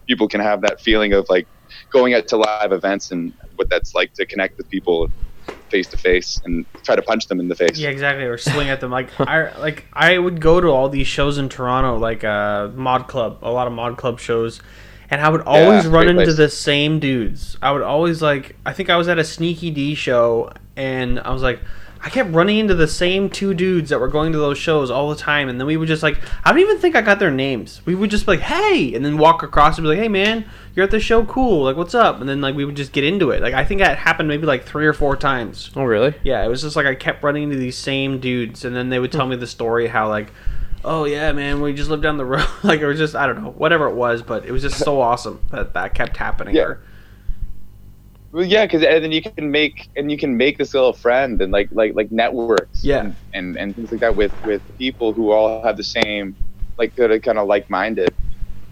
people can have that feeling of like going out to live events and what that's like to connect with people face to face and try to punch them in the face. Yeah, exactly, or swing at them. I would go to all these shows in Toronto, like Mod Club, a lot of Mod Club shows. And I would always run into the same dudes. I would always I think I was at a Sneaky D show, and I was like, I kept running into the same two dudes that were going to those shows all the time. And then we would just I don't even think I got their names. We would just be like, hey, and then walk across and be like, hey man, you're at the show, cool, like what's up? And then we would just get into it. Like I think that happened maybe 3 or 4 times. Oh really? Yeah, it was just I kept running into these same dudes, and then they would tell me the story how oh yeah, man, we just lived down the road. It was just, I don't know, whatever it was, but it was just so awesome that kept happening. Yeah. Well, yeah, because then you can make this little friend and like networks. Yeah. And things like that with people who all have the same that are kind of like-minded.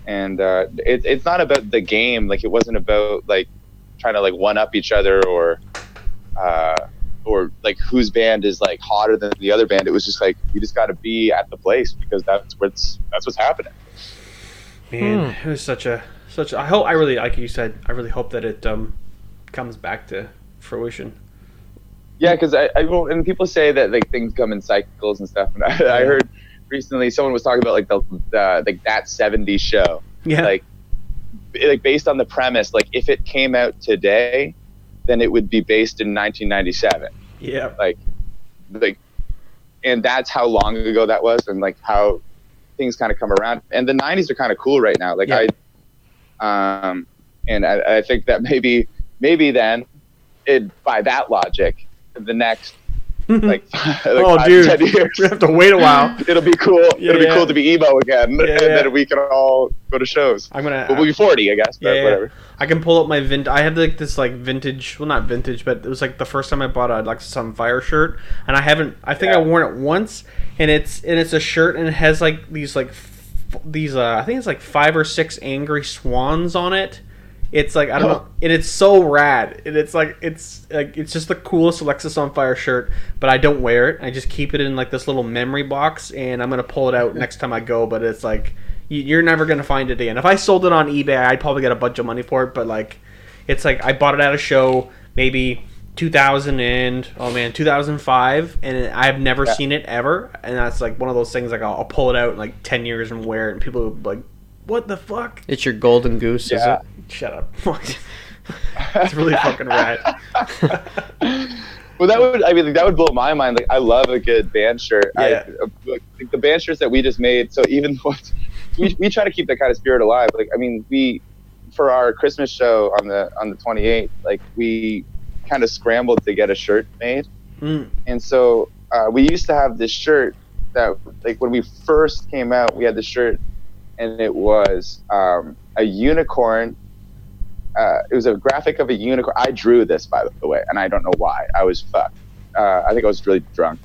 And it's not about the game. It wasn't about trying to one up each other or whose band is hotter than the other band. It was just you just got to be at the place because that's what's happening. Man, it was such a. I hope, I really, like you said, I really hope that it comes back to fruition. Yeah, because and people say that like things come in cycles and stuff. And I heard recently someone was talking about like the like that '70s show. Yeah. Like based on the premise, like if it came out today, then it would be based in 1997. Yeah. Like, and that's how long ago that was, and like how things kind of come around. And the '90s are kind of cool right now. Like and I think that maybe then, by that logic, the next like 5 to 10 years, we have to wait a while. It'll be cool. It'll be cool to be emo again, and then we can all go to shows. We'll be 40, I guess. But whatever. I can pull up my I have like this like vintage. Well, not vintage, but it was like the first time I bought a Lexus on Fire shirt, and I haven't. I think I worn it once, and it's a shirt, and it has like these I think it's like 5 or 6 angry swans on it. It's like, I don't know, and it's so rad, and it's just the coolest Lexus on Fire shirt, but I don't wear it. I just keep it in like this little memory box, and I'm gonna pull it out next time I go. But it's like you're never gonna find it again. If I sold it on eBay, I'd probably get a bunch of money for it. But like, it's like I bought it at a show maybe 2005, and I've never seen it ever. And that's like one of those things like I'll pull it out in like 10 years and wear it, and people are like, what the fuck? It's your golden goose, is it? Shut up. It's really fucking rad. Well, that would blow my mind. Like, I love a good band shirt. Yeah. Like, the band shirts that we just made. So even though we try to keep that kind of spirit alive. Like, I mean, for our Christmas show on the 28th, like we kind of scrambled to get a shirt made. And so we used to have this shirt that, like, when we first came out, we had this shirt, and it was a unicorn. It was a graphic of a unicorn. I drew this, by the way, and I don't know why. I was fucked. I think I was really drunk.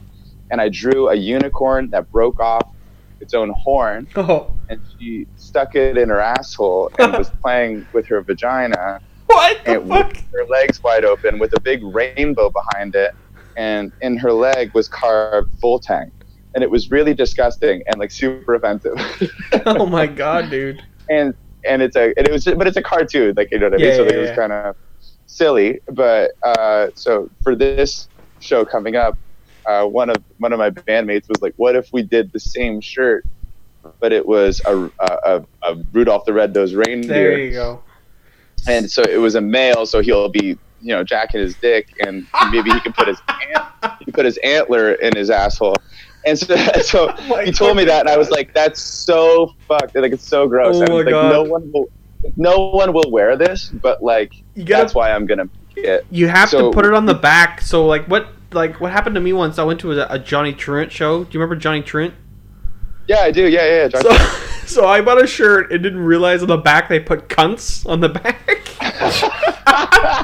And I drew a unicorn that broke off its own horn, and she stuck it in her asshole and was playing with her vagina. What the fuck? With her legs wide open with a big rainbow behind it, and in her leg was carved Voltang. And it was really disgusting and like super offensive. Oh my god, dude. And it's a cartoon, like, you know what I mean? So it was kind of silly, but so for this show coming up, one of my bandmates was like, what if we did the same shirt, but it was a Rudolph the Red-Nosed Reindeer? There you go. And so it was a male, so he'll be, you know, jacking his dick, and maybe he can put his antler in his asshole. And so he told me that, and I was like, "That's so fucked. Like, it's so gross." Oh my god! No one will wear this, but like, that's why I'm gonna make it. You have to put it on the back. So what happened to me once? I went to a Johnny Truant show. Do you remember Johnny Truant? Yeah, I do. Yeah. So I bought a shirt and didn't realize on the back they put cunts on the back.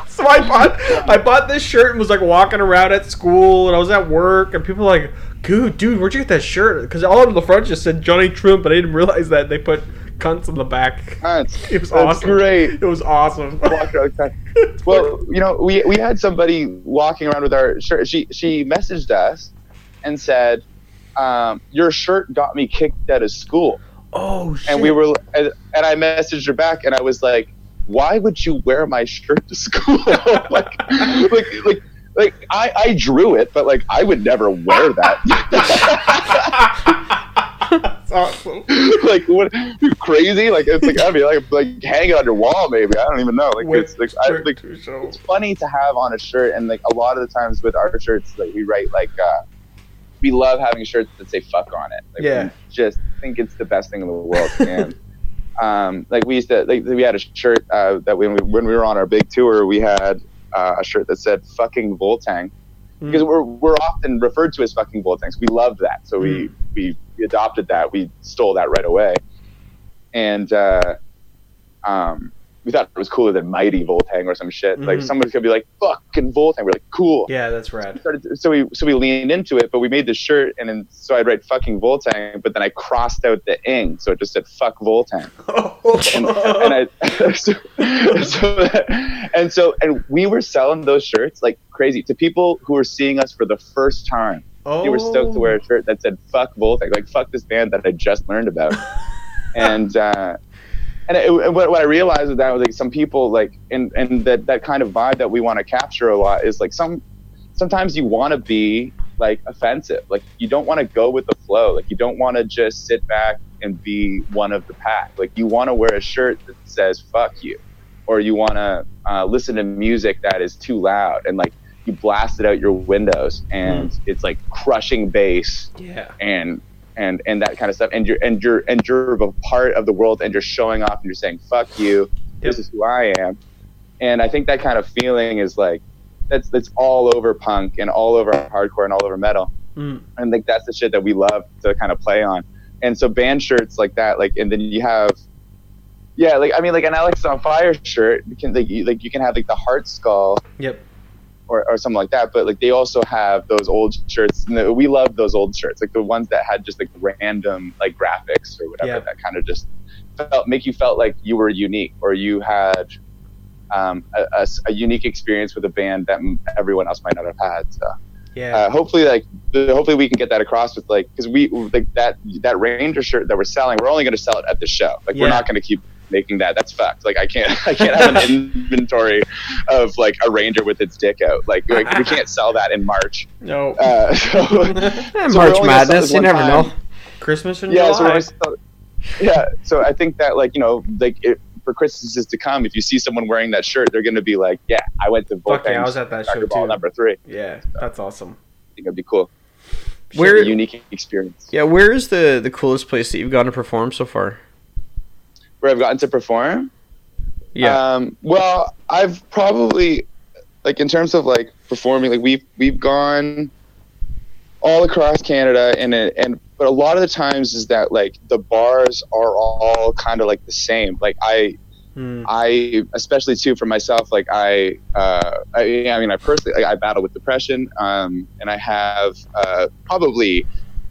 So I bought this shirt and was like walking around at school, and I was at work, and people were like, dude, where'd you get that shirt? Because all on the front just said Johnny Trump, but I didn't realize that they put cunts on the back. It was awesome. That's great. It was awesome. Well, you know, we had somebody walking around with our shirt. She messaged us and said, your shirt got me kicked out of school. Oh shit. And and I messaged her back, and I was like, why would you wear my shirt to school? like I drew it, but like I would never wear that. That's awesome. Like, what? You crazy? Like, it's like, I mean, like hang it on your wall, maybe. I don't even know. Like, it's like, it's funny to have on a shirt, and like a lot of the times with our shirts, like we write like, we love having shirts that say "fuck" on it. Like, we just think it's the best thing in the world, and. Like we used to, like we had a shirt that when we were on our big tour, we had a shirt that said "fucking Voltang," because we're often referred to as "fucking Voltangs." We loved that, so we adopted that. We stole that right away, and we thought it was cooler than "mighty Voltang" or some shit. Like someone could be like "fucking Voltang," we're like, cool. Yeah, that's rad. So we leaned into it, but we made the shirt, and then so I'd write "fucking Voltang," but then I crossed out the "ing," so it just said "fuck Voltang." and we were selling those shirts like crazy to people who were seeing us for the first time. They were stoked to wear a shirt that said "fuck Voltang," like fuck this band that I just learned about, and and what I realized is that like some people like and that kind of vibe that we want to capture a lot is like sometimes you want to be like offensive, like you don't want to go with the flow, like you don't want to just sit back and be one of the pack, like you want to wear a shirt that says fuck you, or you want to listen to music that is too loud and like you blast it out your windows and it's like crushing bass and that kind of stuff, and you're a part of the world and you're showing off and you're saying fuck you, this is who I am. And I think that kind of feeling is like that's all over punk and all over hardcore and all over metal. And I think that's the shit that we love to kind of play on. And so band shirts like that, like, and then you have like I mean like an Alex on Fire shirt, you can you can have like the heart skull or something like that, but like they also have those old shirts, and we love those old shirts, like the ones that had just like random like graphics or whatever that kind of just make you felt like you were unique, or you had a unique experience with a band that everyone else might not have had. So hopefully we can get that across with like, because we like that Ranger shirt that we're selling, we're only going to sell it at the show, like we're not going to keep making that's fucked. Like I can't have an inventory of like a Ranger with its dick out. Like we can't sell that in March. No. March Madness, you never know. Christmas in July. So I think that like, you know, like for Christmases to come, if you see someone wearing that shirt, they're going to be like, yeah, I went to Voltang. I was at that show too. Number 3. Yeah, that's awesome. I think it'd be cool. Where a unique experience. Yeah, where is the coolest place that you've gone to perform so far? Where I've gotten to perform? Yeah. Well, I've probably, like in terms of like performing, like we've gone all across Canada, but a lot of the times is that like the bars are all kind of like the same. Like I especially too for myself, like I mean I personally I battle with depression, and I have probably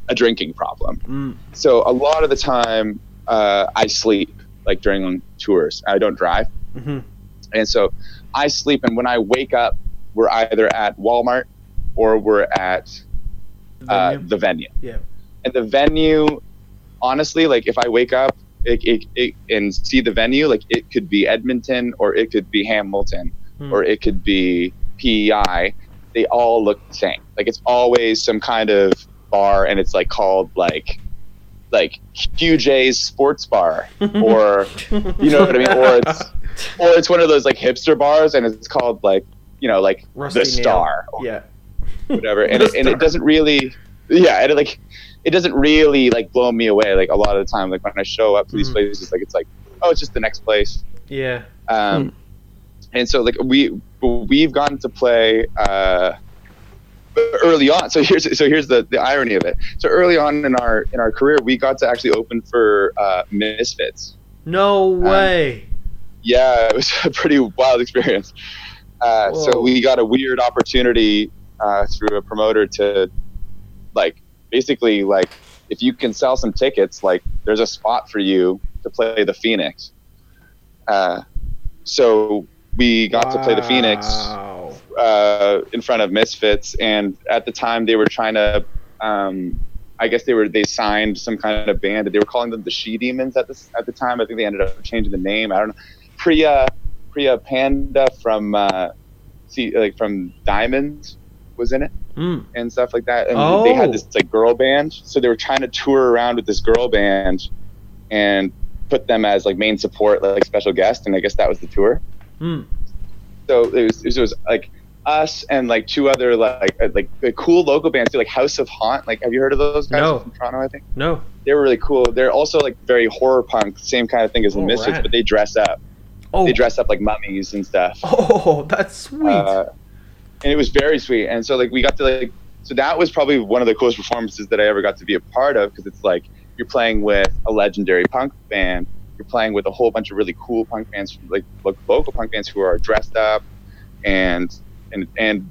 a drinking problem. So a lot of the time I sleep like during tours. I don't drive, and so I sleep, and when I wake up, we're either at Walmart or we're at the venue. Yeah. And the venue, honestly, like if I wake up and see the venue, like it could be Edmonton or it could be Hamilton or it could be PEI. They all look the same. Like it's always some kind of bar, and it's like called like QJ's Sports Bar, or you know what I mean, or it's one of those like hipster bars, and it's called like, you know, like Rusty the Star, whatever. And it doesn't really, and it doesn't really like blow me away. Like a lot of the time, like when I show up to these places, like it's like, oh, it's just the next place. Yeah. And so like we've gotten to play early on. So here's the irony of it. So early on in our career, we got to actually open for Misfits. No way. Yeah, it was a pretty wild experience. So we got a weird opportunity through a promoter to like basically like, if you can sell some tickets, like there's a spot for you to play the Phoenix. So we got to play the Phoenix in front of Misfits, and at the time they were trying to I guess they signed some kind of band, and they were calling them the She Demons at the time. I think they ended up changing the name. I don't know. Priya Panda from from Diamonds was in it and stuff like that. And they had this like girl band, so they were trying to tour around with this girl band and put them as like main support, like special guest, and I guess that was the tour. So it was like us and like two other like cool local bands too, like House of Haunt. Like, have you heard of those guys? No. From Toronto, I think. No. They're really cool. They're also like very horror punk, same kind of thing as the Misfits, rad. but they dress up. They dress up like mummies and stuff. Oh, that's sweet. And it was very sweet. And so like we got to like, so that was probably one of the coolest performances that I ever got to be a part of, because it's like you're playing with a legendary punk band, you're playing with a whole bunch of really cool punk bands, like local punk bands who are dressed up, and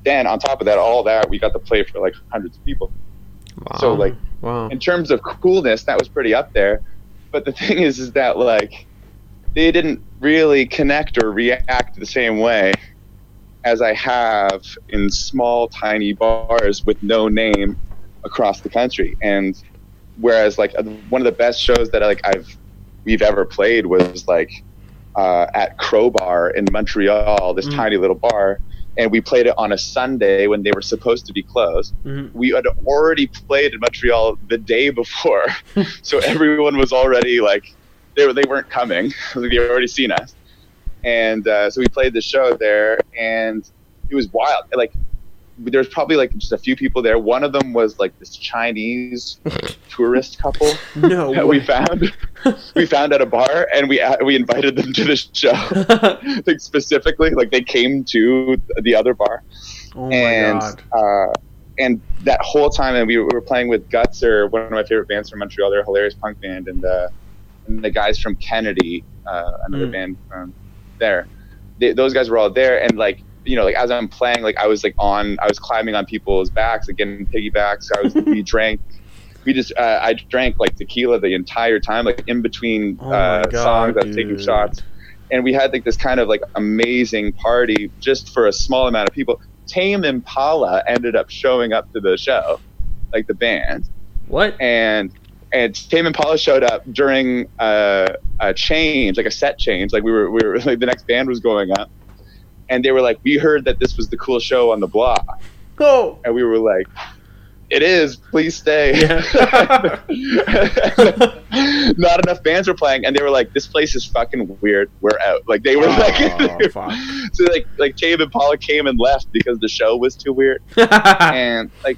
then on top of that, all that, we got to play for like hundreds of people. Wow. So like in terms of coolness, that was pretty up there. But the thing is that like they didn't really connect or react the same way as I have in small, tiny bars with no name across the country. And whereas like one of the best shows that we've ever played was like at Crowbar in Montreal, this tiny little bar, and we played it on a Sunday when they were supposed to be closed. We had already played in Montreal the day before, so everyone was already like, they weren't coming. They had already seen us, and so we played the show there, and it was wild. Like, there's probably like just a few people there. One of them was like this Chinese tourist couple that we found at a bar, and we invited them to the show. Like, specifically, like they came to the other bar. Oh my God. And that whole time, and we were playing with Gutser, one of my favorite bands from Montreal. They're a hilarious punk band, and the guys from Kennedy, another band from there. Those guys were all there, and like, you know, like as I'm playing, like I was climbing on people's backs, like getting piggybacks. I drank like tequila the entire time, like in between songs. I was taking shots, and we had like this kind of like amazing party just for a small amount of people. Tame Impala ended up showing up to the show, like the band. What? And Tame Impala showed up during a change, like a set change. Like we were like the next band was going up, and they were like, "We heard that this was the cool show on the block." Oh. And we were like, "It is. Please stay." Yeah. Not enough bands were playing, and they were like, "This place is fucking weird. We're out." Like they were fuck. So like Tame Impala came and left because the show was too weird, and like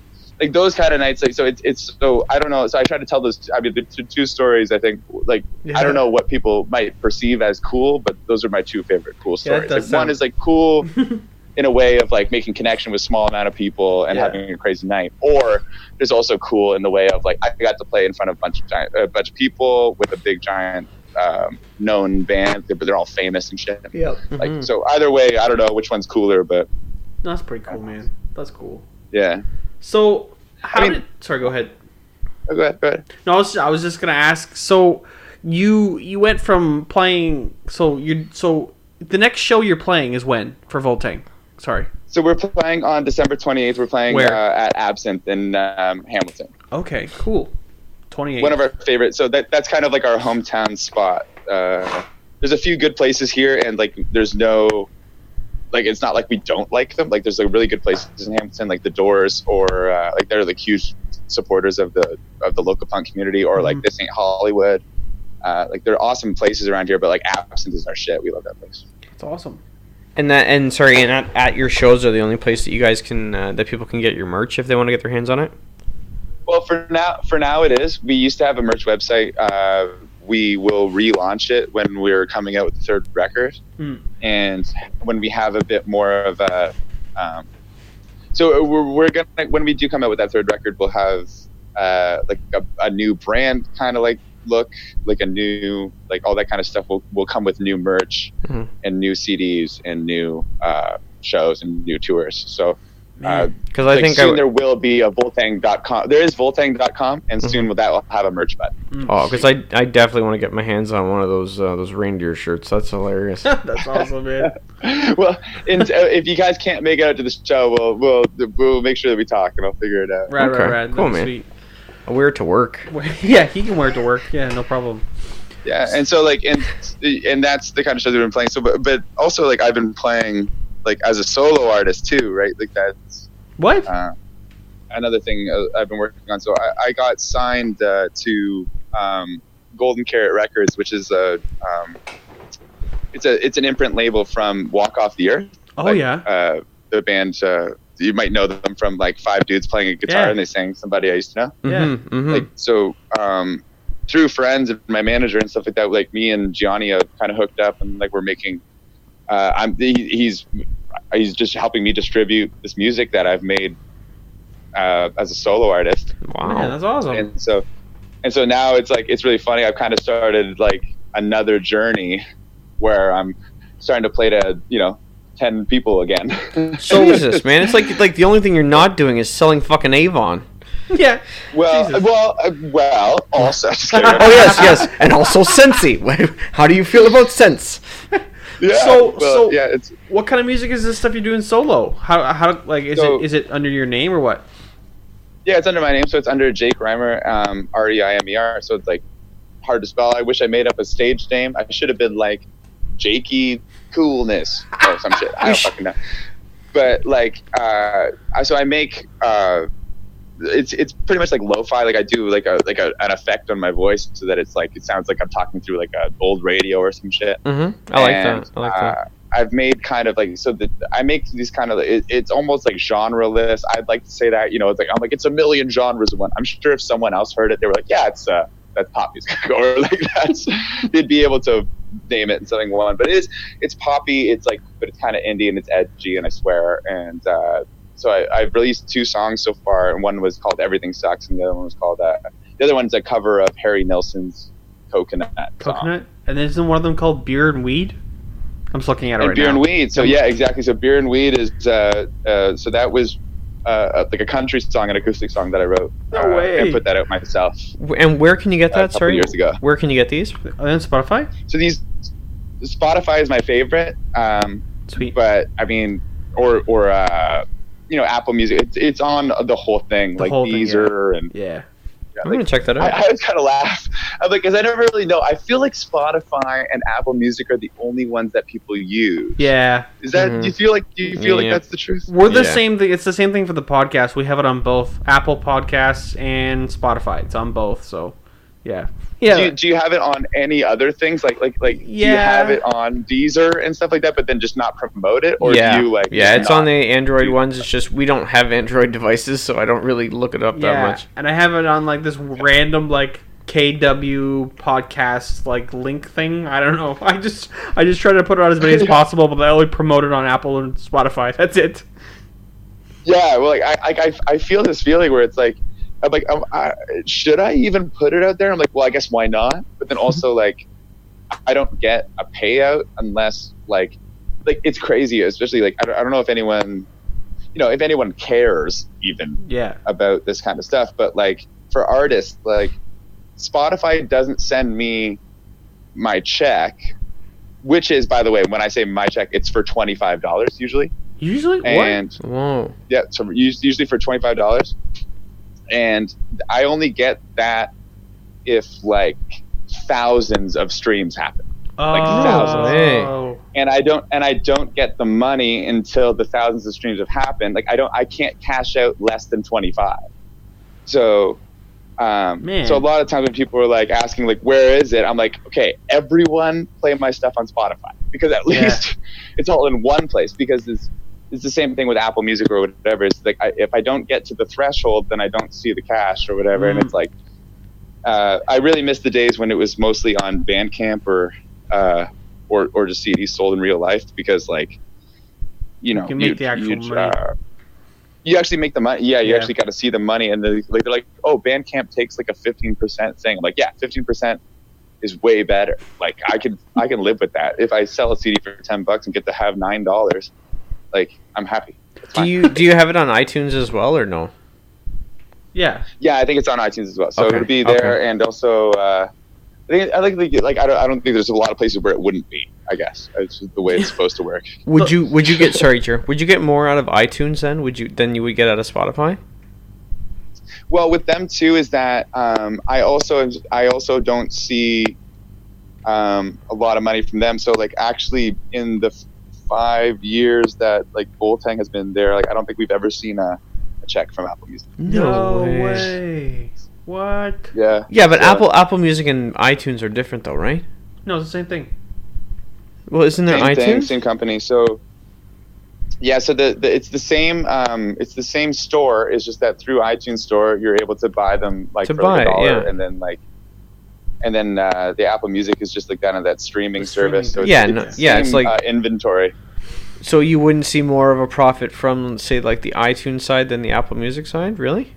those kind of nights. Like so it's so I don't know. So I try to tell those. I mean, the two stories. I think like I don't know what people might perceive as cool, but those are my two favorite cool stories. Like, one is like cool. In a way of like making connection with small amount of people and having a crazy night, or there's also cool in the way of like I got to play in front of a bunch of people with a big giant known band, but they're all famous and shit. Yeah. Like so either way, I don't know which one's cooler, but that's pretty cool, man. That's cool. Yeah. So sorry, go ahead. Oh, go ahead. No, I was just gonna ask. So you went from playing. So the next show you're playing is when for Voltang? Sorry. So we're playing on December 28th. We're playing at Absinthe in Hamilton. Okay, cool. 28th. One of our favorites. So that's kind of like our hometown spot. There's a few good places here, and like there's no, like it's not like we don't like them. Like there's like really good places in Hamilton, like the Doors, or like they're like huge supporters of the local punk community, or like This Ain't Hollywood. Like they're awesome places around here, but like Absinthe is our shit. We love that place. It's awesome. And at your shows are the only place that you guys can that people can get your merch if they want to get their hands on it? Well, for now it is. We used to have a merch website. We will relaunch it when we're coming out with the third record, and when we have a bit more of a. So we're gonna, when we do come out with that third record, we'll have like a new brand kind of like look, like a new, like all that kind of stuff will come with new merch and new CDs and new shows and new tours. So because I think soon there will be a Voltang.com. There is Voltang.com, and soon that will have a merch button. Oh, because I definitely want to get my hands on one of those reindeer shirts. That's hilarious. That's awesome, man. Well, if you guys can't make it out to the show, we'll make sure that we talk, and I'll figure it out. Right. Cool, man. Sweet. I'll wear it to work. Yeah, he can wear it to work. Yeah, no problem. Yeah, and so like, and that's the kind of shows we've been playing. So, but also like I've been playing like as a solo artist too, right? Like that's what another thing I've been working on. So I got signed to Golden Carrot Records, which is it's an imprint label from Walk Off the Earth. Oh, like, yeah. The band. You might know them from like five dudes playing a guitar and they sang Somebody I Used to Know. Yeah. Like so, through friends and my manager and stuff like that, like me and Gianni have kind of hooked up, and like we're making. He's just helping me distribute this music that I've made as a solo artist. Wow, man, that's awesome. And so now it's like it's really funny. I've kind of started like another journey where I'm starting to play to 10 people again. Jesus, man, it's like the only thing you're not doing is selling fucking Avon. Yeah. Well. Also, just kidding. Oh yes, and also Sensi. How do you feel about Sense? Yeah. So it's. What kind of music is this stuff you're doing solo? How like is it under your name or what? Yeah, it's under my name, so it's under Jake Reimer, Reimer. So it's like hard to spell. I wish I made up a stage name. I should have been like Jakey Coolness or some shit. I don't fucking know. But like, so I make it's pretty much like lo-fi. Like I do like an effect on my voice so that it's like it sounds like I'm talking through like an old radio or some shit. Mm-hmm. I like that. I've made kind of like I make these kind of it's almost like genre-less. I'd like to say that, you know, it's like I'm like it's a million genres of one. I'm sure if someone else heard it, they were like, yeah, that's pop music, or like they'd be able to name it in something one. But it's poppy. It's like, but it's kind of indie and it's edgy, and I swear. And so I've released 2 songs so far, and one was called "Everything Sucks," and the other one was called the other one's a cover of Harry Nilsson's "Coconut." Coconut, and isn't one of them called "Beer and Weed"? I'm just looking at it right Beer now. and Weed. So yeah, exactly. So Beer and Weed is so that was like a country song, an acoustic song that I wrote. No way. And put that out myself. And where can you get that? A couple years ago. Where can you get these? On Spotify? So Spotify is my favorite. Sweet. But I mean, or you know, Apple Music. It's on the whole thing, like Deezer and yeah. I'm gonna check that out. I always kind of laugh. I'm like, because I never really know. I feel like Spotify and Apple Music are the only ones that people use. Yeah. Is that? Do you feel like that's the truth? We're the same thing. It's the same thing for the podcast. We have it on both Apple Podcasts and Spotify. It's on both. So, yeah. Yeah. Do you have it on any other things like do you have it on Deezer and stuff like that, but then just not promote it, or do you like? Yeah, it's on the Android ones. It's just we don't have Android devices, so I don't really look it up that much. And I have it on like this random like KW podcast like link thing. I don't know. I just try to put it on as many as possible, but I only promote it on Apple and Spotify. That's it. Yeah, well, like I feel this feeling where it's like. I'm like, should I even put it out there? I'm like, well, I guess why not? But then also, like, I don't get a payout unless, like it's crazy. Especially, like, I don't know if anyone, you know, if anyone cares even about this kind of stuff. But, like, for artists, like, Spotify doesn't send me my check, which is, by the way, when I say my check, it's for $25 usually. Usually? And, what? Whoa. Yeah, so usually for $25. And I only get that if like thousands of streams happen, like thousands. And I don't get the money until the thousands of streams have happened. Like I can't cash out less than 25. So, so a lot of times when people are like asking like, where is it? I'm like, okay, everyone play my stuff on Spotify, because at least it's all in one place, because it's the same thing with Apple Music or whatever. It's like if I don't get to the threshold, then I don't see the cash or whatever. And it's like I really miss the days when it was mostly on Bandcamp or just CDs sold in real life, because like you know you can make the actual money. You actually make the money. Yeah, you actually got to see the money, and they're like, oh, Bandcamp takes like a 15% thing. I'm like, yeah, 15% is way better. Like I can live with that. If I sell a CD for $10 and get to have $9. Like, I'm happy. Do you have it on iTunes as well, or no? Yeah. Yeah, I think it's on iTunes as well. So it'll be there, and also I don't think there's a lot of places where it wouldn't be. I guess it's just the way it's supposed to work. Would you get would you get more out of iTunes than you would get out of Spotify? Well, with them too is that I also don't see a lot of money from them. So like actually in the 5 years that like Voltang has been there, like I don't think we've ever seen a check from Apple Music. No way. What? Yeah. Yeah, but Apple Music and iTunes are different though, right? No, it's the same thing. Well, isn't there iTunes? Same company. So yeah, so it's the same store. It's just that through iTunes Store you're able to buy them like for like $1, and then the Apple Music is just like that streaming service. So it's like inventory. So you wouldn't see more of a profit from, say, like the iTunes side than the Apple Music side, really?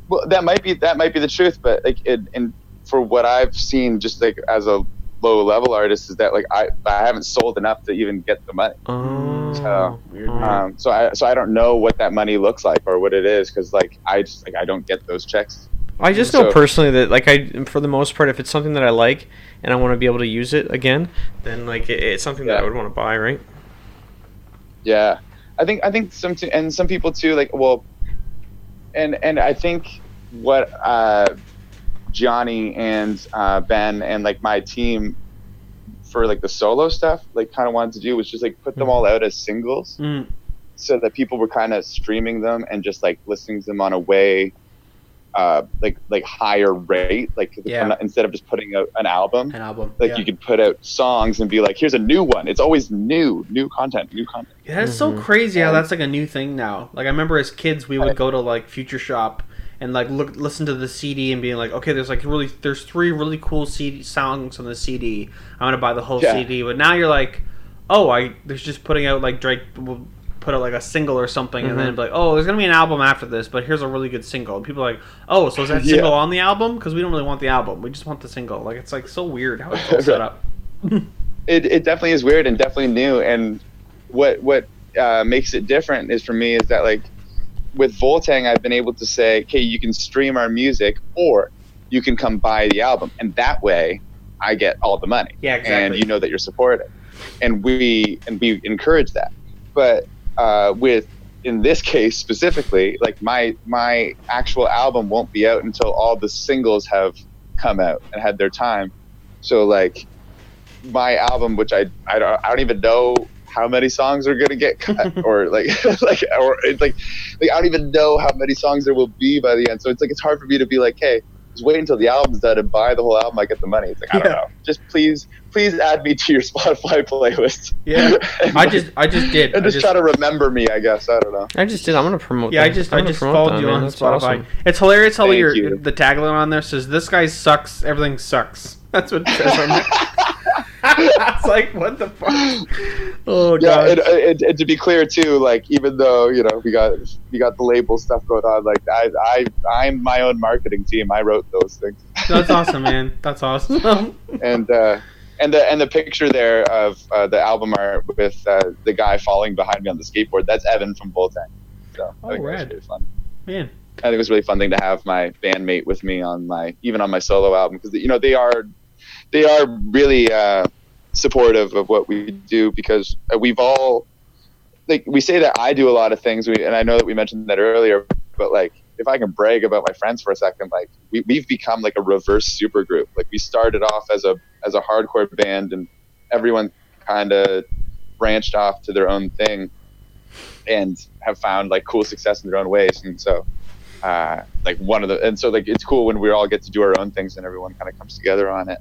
Well, that might be the truth, but like and for what I've seen, just like as a low level artist, is that like I haven't sold enough to even get the money. So I don't know what that money looks like or what it is, because like I don't get those checks. I just know personally that like for the most part, if it's something that I like and I want to be able to use it again, then like it's something that I would want to buy, right? Yeah, I think some people too, like, well, and I think what Johnny and Ben and like my team for like the solo stuff, like kind of wanted to do was just like put them all out as singles, so that people were kind of streaming them and just like listening to them on a way like higher rate, like instead of just putting out an album, like you could put out songs and be like, here's a new one. It's always new content. Yeah, that's so crazy how that's like a new thing now. Like I remember as kids we would go to like Future Shop and like listen to the CD and being like, okay, there's 3 really cool CD songs on the CD. I'm gonna buy the whole CD. But now you're like, there's just putting out like Drake will put out like a single or something, and then be like, there's gonna be an album after this, but here's a really good single. And people are like, so is that single on the album? Because we don't really want the album, we just want the single. Like it's like so weird how it's all set up. It definitely is weird and definitely new. And what makes it different is for me is that like with Voltang, I've been able to say, okay, you can stream our music or you can come buy the album, and that way I get all the money. Yeah, exactly. And you know that you're supported, and we encourage that. But with in this case specifically, like my actual album won't be out until all the singles have come out and had their time. So like my album, which I don't even know how many songs are gonna get cut, or like or it's like I don't even know how many songs there will be by the end. So it's like it's hard for me to be like, hey, just wait until the album's done and buy the whole album. I get the money. It's like I don't know. Just please add me to your Spotify playlist. Yeah, I just did. And just try to remember me, I guess. I don't know. I just did. I'm gonna promote. Yeah, I just followed you on Spotify. Awesome. It's hilarious how the tagline on there says, "This guy sucks. Everything sucks." That's what it says on there. It's like, what the fuck? Oh god. Yeah, and to be clear too, like even though we got the label stuff going on, like I'm my own marketing team. I wrote those things. That's awesome, man. That's awesome. And the picture there of the album art with the guy falling behind me on the skateboard, that's Evan from Voltang. So I think rad. That was really fun. Man, I think it was a really fun thing to have my bandmate with me on my solo album, because they are really supportive of what we do, because we've all, like, we say that I do a lot of things, and I know that we mentioned that earlier, but like if I can brag about my friends for a second, like we've become like a reverse supergroup. Like we started off as a hardcore band, and everyone kind of branched off to their own thing and have found like cool success in their own ways. And so it's cool when we all get to do our own things and everyone kind of comes together on it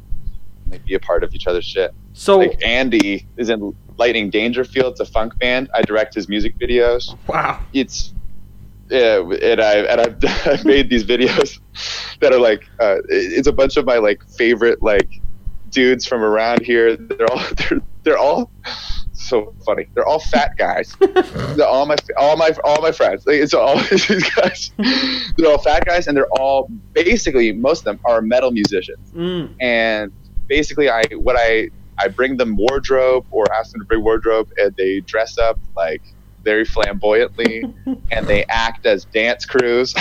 and like be a part of each other's shit. So like Andy is in Lightning Dangerfield. It's a funk band. I direct his music videos. Wow. I've made these videos that are like it's a bunch of my like favorite like dudes from around here. They're all so funny. They're all fat guys. They're all my friends. Like, it's all these guys. They're all fat guys, and they're all basically, most of them are metal musicians. And basically, I bring them wardrobe, or ask them to bring wardrobe, and they dress up like very flamboyantly, and they act as dance crews.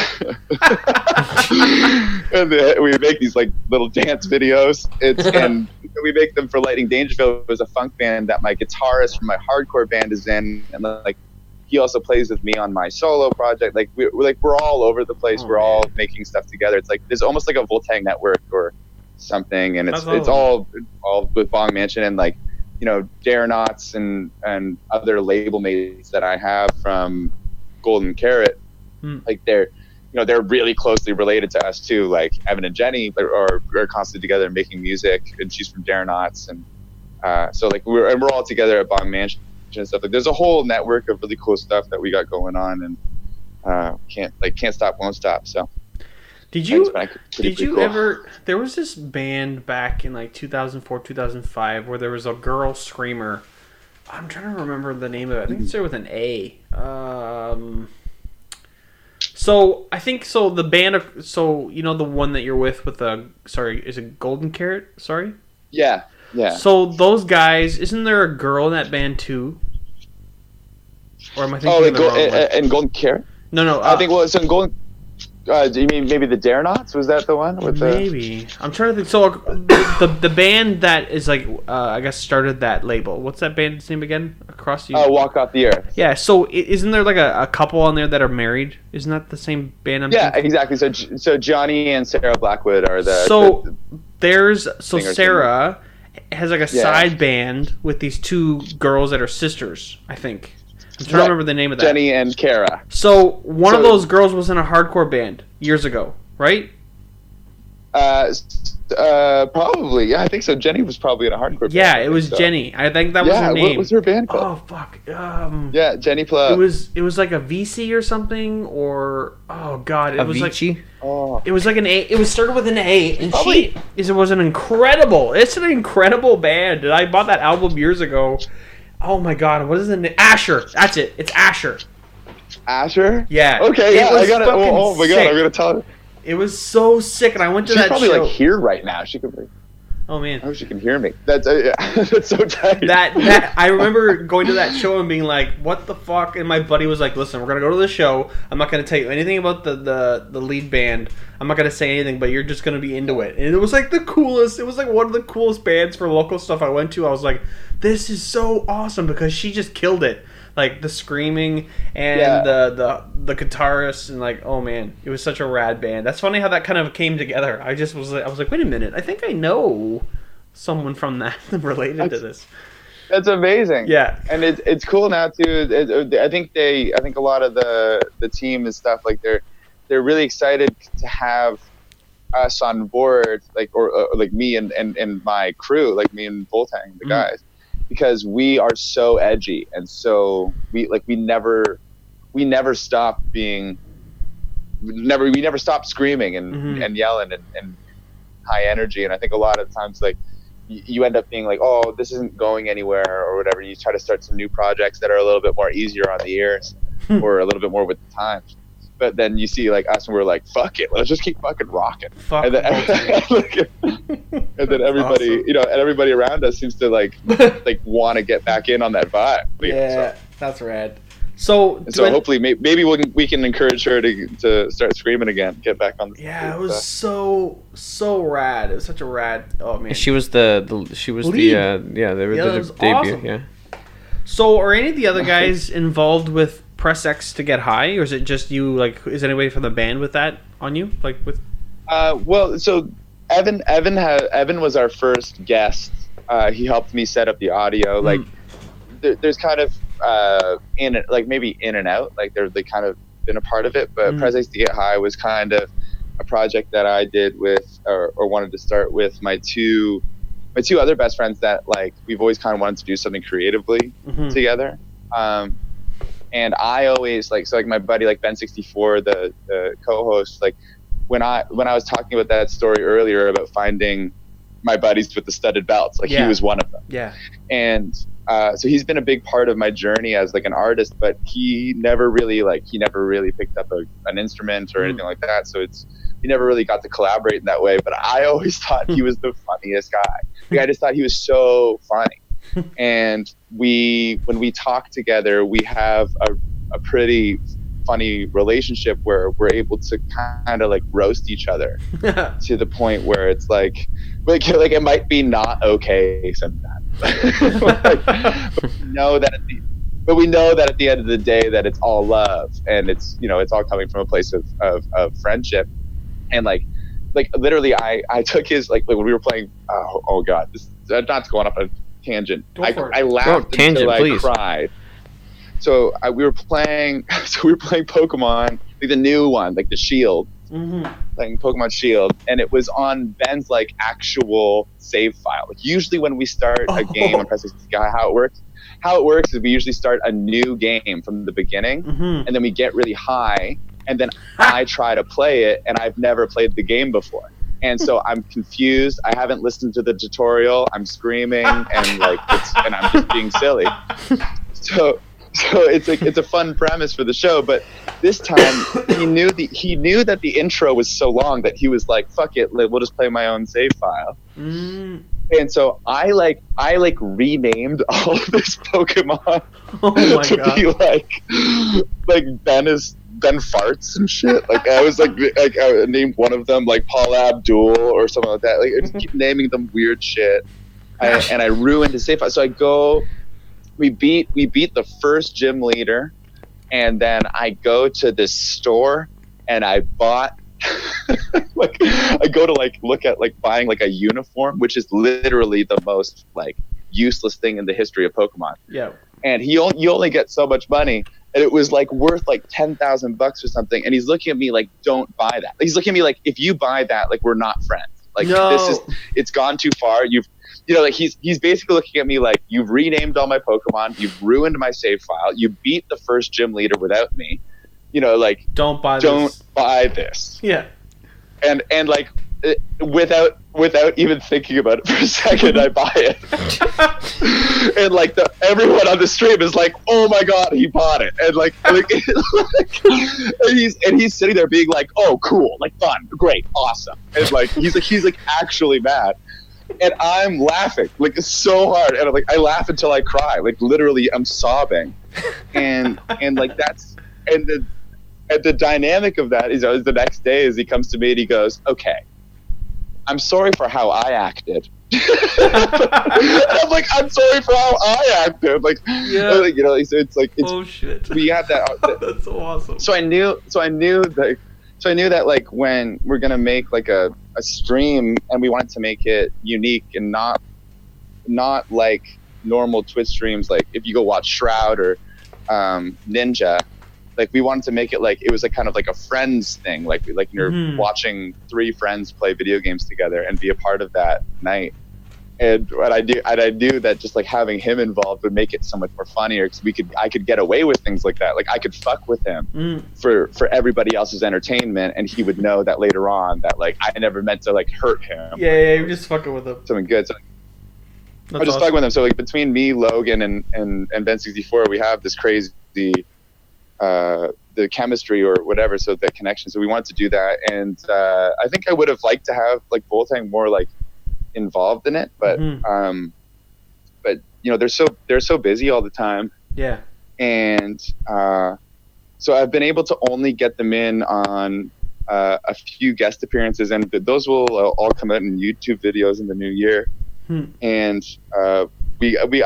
And we make these like little dance videos. And we make them for Lightning Dangerfield. It was a funk band that my guitarist from my hardcore band is in, and like he also plays with me on my solo project. Like we're all over the place. We're all making stuff together. It's like there's almost like a Voltang network or something, and it's all with Bong Mansion and like Daronauts and other label mates that I have from Golden Carrot. Like they're really closely related to us too. Like Evan and Jenny are constantly together making music, and she's from Daronauts, and so like we're all together at Bong Mansion and stuff. Like there's a whole network of really cool stuff that we got going on, and can't stop, won't stop. So did you ever, there was this band back in like 2004 2005 where there was a girl screamer. I'm trying to remember the name of it. I think it started with an A. So I think the band the one that you're with the, sorry, is it Golden Carrot? Sorry? Yeah. So those guys, isn't there a girl in that band too? Or am I thinking of the wrong one? And Golden Carrot? No. I think in Golden Do you mean maybe the Dare Knots? Was that the one with Maybe. I'm trying to think. So the band that is like I guess started that label. What's that band's name again? Across you. Walk Off the Earth. Yeah. So isn't there like a couple on there that are married? Isn't that the same band? Yeah, exactly. So Johnny and Sarah Blackwood are the. Sarah has like a side band with these two girls that are sisters. I think. I'm trying to remember the name of that. Jenny and Kara. So one of those girls was in a hardcore band years ago, right? Probably. Yeah, I think so. Jenny was probably in a hardcore band. Yeah, it was Jenny. I think that was her name. What was her band called? Oh fuck. Yeah, Jenny Plow. It was like a VC or something, or oh god, it was Avicii? like it was like an A. It was started with an A, and it was an incredible. It's an incredible band, and I bought that album years ago. Oh my god, what is the name? Asher. That's it. It's Asher. Asher? Yeah. Okay, yeah, I got it. Oh my god, I'm gonna tell her. It was so sick, and I went to that show. She's probably like here right now. She could be. Oh man. I hope she can hear me. That's so tight. That I remember going to that show and being like, "What the fuck?" And my buddy was like, "Listen, we're gonna go to the show. I'm not gonna tell you anything about the lead band. I'm not gonna say anything, but you're just gonna be into it." And it was like the coolest. It was like one of the coolest bands for local stuff I went to. I was like, "This is so awesome," because she just killed it. Like the screaming and the guitarist and like, oh man, it was such a rad band. That's funny how that kind of came together. I was like, wait a minute, I think I know someone from that related to this. That's amazing. Yeah, and it's cool now too. I think a lot of the team and stuff, like they're really excited to have us on board, like or like me and my crew, like me and Voltang, the guys. Because we are so edgy and so we never stop being we never stop screaming and yelling and high energy. And I think a lot of times like you end up being like, oh, this isn't going anywhere or whatever. You try to start some new projects that are a little bit more easier on the ears or a little bit more with the times. But then you see like us and we're like, fuck it, let's just keep fucking rocking. And then everybody, awesome. and everybody around us seems to like want to get back in on that vibe. Yeah, that's rad. So hopefully maybe we can encourage her to start screaming again, get back on the Yeah, it was so rad. It was such a rad. Oh man, she was the debut. Awesome. Yeah. So are any of the other guys involved with Press X to Get High, or is it just you? Like, is anybody from the band with that on you? Like with? Well, so Evan was our first guest. He helped me set up the audio. Like, there's kind of maybe in and out. Like they kind of been a part of it, but Press X to Get High was kind of a project that I did with or wanted to start with my two other best friends that like we've always kind of wanted to do something creatively together. And I always like my buddy like Ben64, the co-host, like when I was talking about that story earlier about finding my buddies with the studded belts, like he was one of them. Yeah. And so he's been a big part of my journey as like an artist, but he never really picked up an instrument or anything like that. So we never really got to collaborate in that way. But I always thought he was the funniest guy. Like, I just thought he was so funny. And when we talk together, we have a pretty funny relationship where we're able to kind of like roast each other to the point where it's like it might be not okay sometimes. But we know that at the end of the day that it's all love and it's all coming from a place of friendship. And like literally I took his like when we were playing oh god, this not going off a tangent. I laughed until I cried. So we were playing Pokemon, like the new one, like the Shield, like Pokemon Shield, and it was on Ben's like actual save file. Like usually when we start a game on Press X to Get High, how it works is we usually start a new game from the beginning, and then we get really high, and then I try to play it, and I've never played the game before. And so I'm confused. I haven't listened to the tutorial. I'm screaming and I'm just being silly. So it's a fun premise for the show. But this time he knew that the intro was so long that he was like, "Fuck it, we'll just play my own save file." And so I renamed all of this Pokemon to be like Ben is Ben Farts and shit. Like I was like I named one of them like Paul Abdul or something like that. Like I just keep naming them weird shit. And I ruined his save file. So I go, we beat the first gym leader, and then I go to this store and I bought like I go to like look at like buying like a uniform, which is literally the most like useless thing in the history of Pokemon. Yeah. And you only get so much money, and it was like worth like $10,000 or something. And he's looking at me like, "Don't buy that." He's looking at me like, "If you buy that, like we're not friends. Like it's gone too far. Like he's basically looking at me like, you've renamed all my Pokemon, you've ruined my save file, you beat the first gym leader without me. Like don't buy this. Yeah. And like without even thinking about it for a second, I buy it. And like everyone on the stream is like, "Oh my god, he bought it!" And like and he's sitting there being like, "Oh, cool, like fun, great, awesome." And like he's like actually mad. And I'm laughing like so hard, and I'm like, I laugh until I cry, like literally I'm sobbing, and like that's and the dynamic of that is the next day is he comes to me and he goes, "Okay, I'm sorry for how I acted." I'm like, "I'm sorry for how I acted." Like, yeah. It's like oh shit. We have that. That's so awesome. So I knew that like when we're gonna make like a stream and we wanted to make it unique and not like normal Twitch streams, like if you go watch Shroud or Ninja, like we wanted to make it like it was like kind of like a friends thing, like you're watching three friends play video games together and be a part of that night. And I knew that just like having him involved would make it so much more funnier because I could get away with things like that. Like I could fuck with him for everybody else's entertainment, and he would know that later on that like I never meant to like hurt him. Yeah, you're just fucking with him. Something good. So I just fucking with him. So like between me, Logan, and Ben64, we have this crazy the chemistry or whatever. So that connection. So we wanted to do that, and I think I would have liked to have like Voltang more like involved in it, but they're so busy all the time. Yeah. And so I've been able to only get them in on a few guest appearances, and those will all come out in YouTube videos in the new year. And I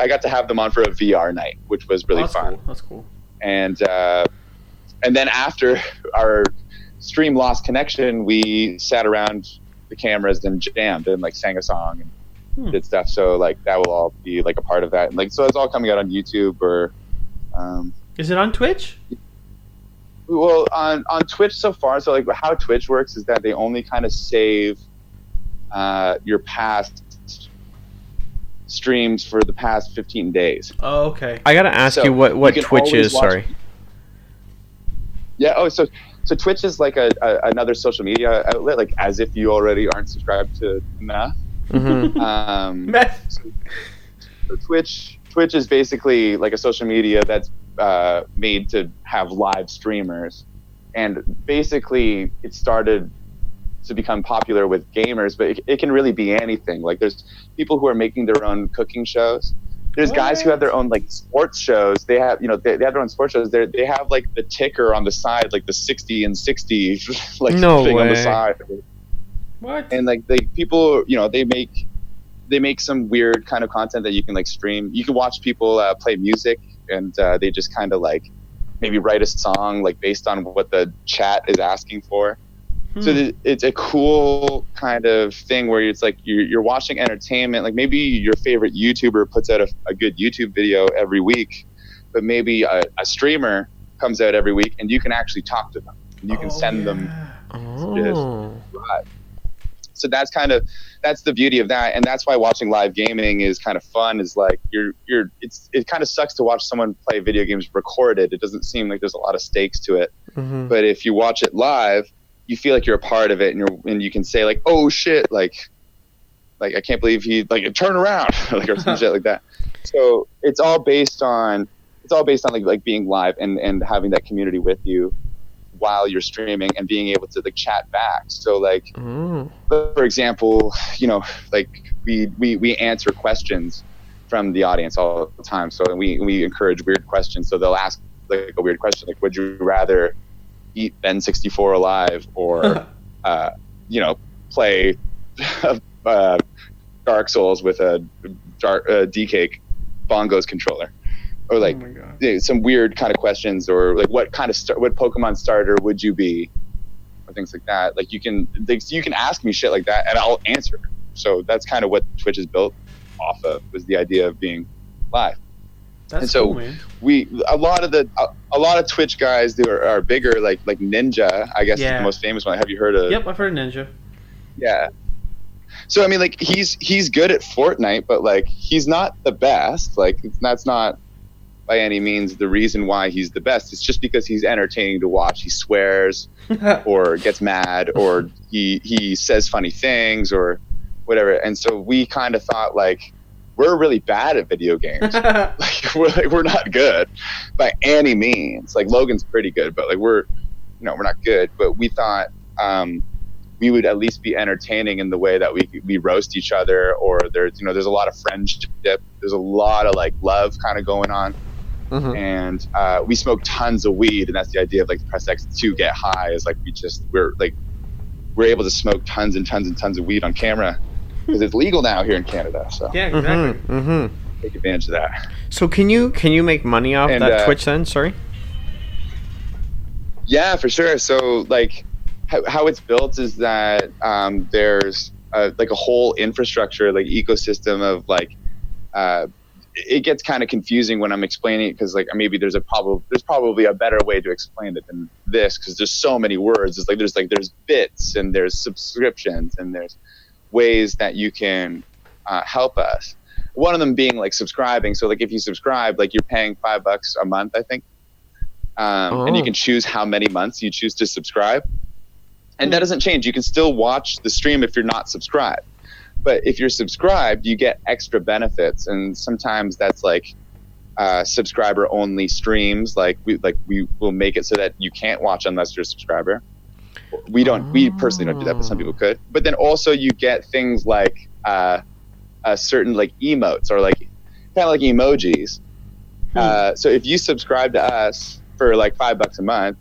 got to have them on for a VR night, which was really fun. Cool. That's cool. And then after our stream lost connection, we sat around the cameras and jammed and like sang a song and did stuff. So like that will all be like a part of that. And like so it's all coming out on YouTube or is it on Twitch? Well, on Twitch so far. So like how Twitch works is that they only kind of save your past streams for the past 15 days. Oh, okay. I gotta ask you what Twitch is. Sorry. Yeah. Oh, so Twitch is like another social media outlet, like as if you already aren't subscribed to Meth. So Twitch is basically like a social media that's made to have live streamers, and basically it started to become popular with gamers, but it can really be anything. Like there's people who are making their own cooking shows. There's guys who have their own like sports shows. They have they have their own sports shows. They have like the ticker on the side, like the 60 and 60 like thing on the side. What? And like people, they make some weird kind of content that you can like stream. You can watch people play music, and they just kind of like maybe write a song like based on what the chat is asking for. So it's a cool kind of thing where it's like you're watching entertainment. Like maybe your favorite YouTuber puts out a good YouTube video every week, but maybe a streamer comes out every week, and you can actually talk to them. And you can send them. Right. So that's the beauty of that, and that's why watching live gaming is kind of fun. Is like it kind of sucks to watch someone play video games recorded. It doesn't seem like there's a lot of stakes to it, but if you watch it live, you feel like you're a part of it, and you can say like, "Oh shit!" Like I can't believe he like turn around, like or some shit like that. So it's all based on like being live and having that community with you while you're streaming and being able to like chat back. So like, for example, like we answer questions from the audience all the time. So we encourage weird questions. So they'll ask like a weird question, like, would you rather beat Ben 64 alive, or play Dark Souls with a D-Cake bongos controller, or like some weird kind of questions, or like what Pokemon starter would you be, or things like that. Like you can ask me shit like that and I'll answer. So that's kind of what Twitch is built off of, was the idea of being live. That's and so cool, man. a lot of Twitch guys who are bigger, like Ninja, I guess is the most famous one. Have you heard of? Yep, I've heard of Ninja. Yeah. So I mean, like he's good at Fortnite, but like he's not the best. Like that's not by any means the reason why he's the best. It's just because he's entertaining to watch. He swears, or gets mad, or he says funny things, or whatever. And so we kind of thought, like, we're really bad at video games. we're not good by any means. Like Logan's pretty good, but like we're not good. But we thought we would at least be entertaining in the way that we roast each other, or there's a lot of friendship. There's a lot of like love kind of going on. Mm-hmm. And we smoke tons of weed, and that's the idea of like Press X to get high, is like we're able to smoke tons and tons and tons of weed on camera, because it's legal now here in Canada. So yeah, exactly. Mm-hmm. Take advantage of that. So can you make money off that Twitch then? Sorry. Yeah, for sure. So like how it's built is that there's like a whole infrastructure, like ecosystem of like it gets kind of confusing when I'm explaining it, because like maybe there's probably a better way to explain it than this, because there's so many words. It's like there's bits, and there's subscriptions, and there's ways that you can help us. One of them being like subscribing. So like if you subscribe, like you're paying $5 a month, I think, and you can choose how many months you choose to subscribe, and that doesn't change. You can still watch the stream if you're not subscribed. But if you're subscribed, you get extra benefits, and sometimes that's like subscriber-only streams. Like we will make it so that you can't watch unless you're a subscriber. We personally don't do that, but some people could. But then also you get things like certain like emotes, or like kind of like emojis. So if you subscribe to us for like $5 a month,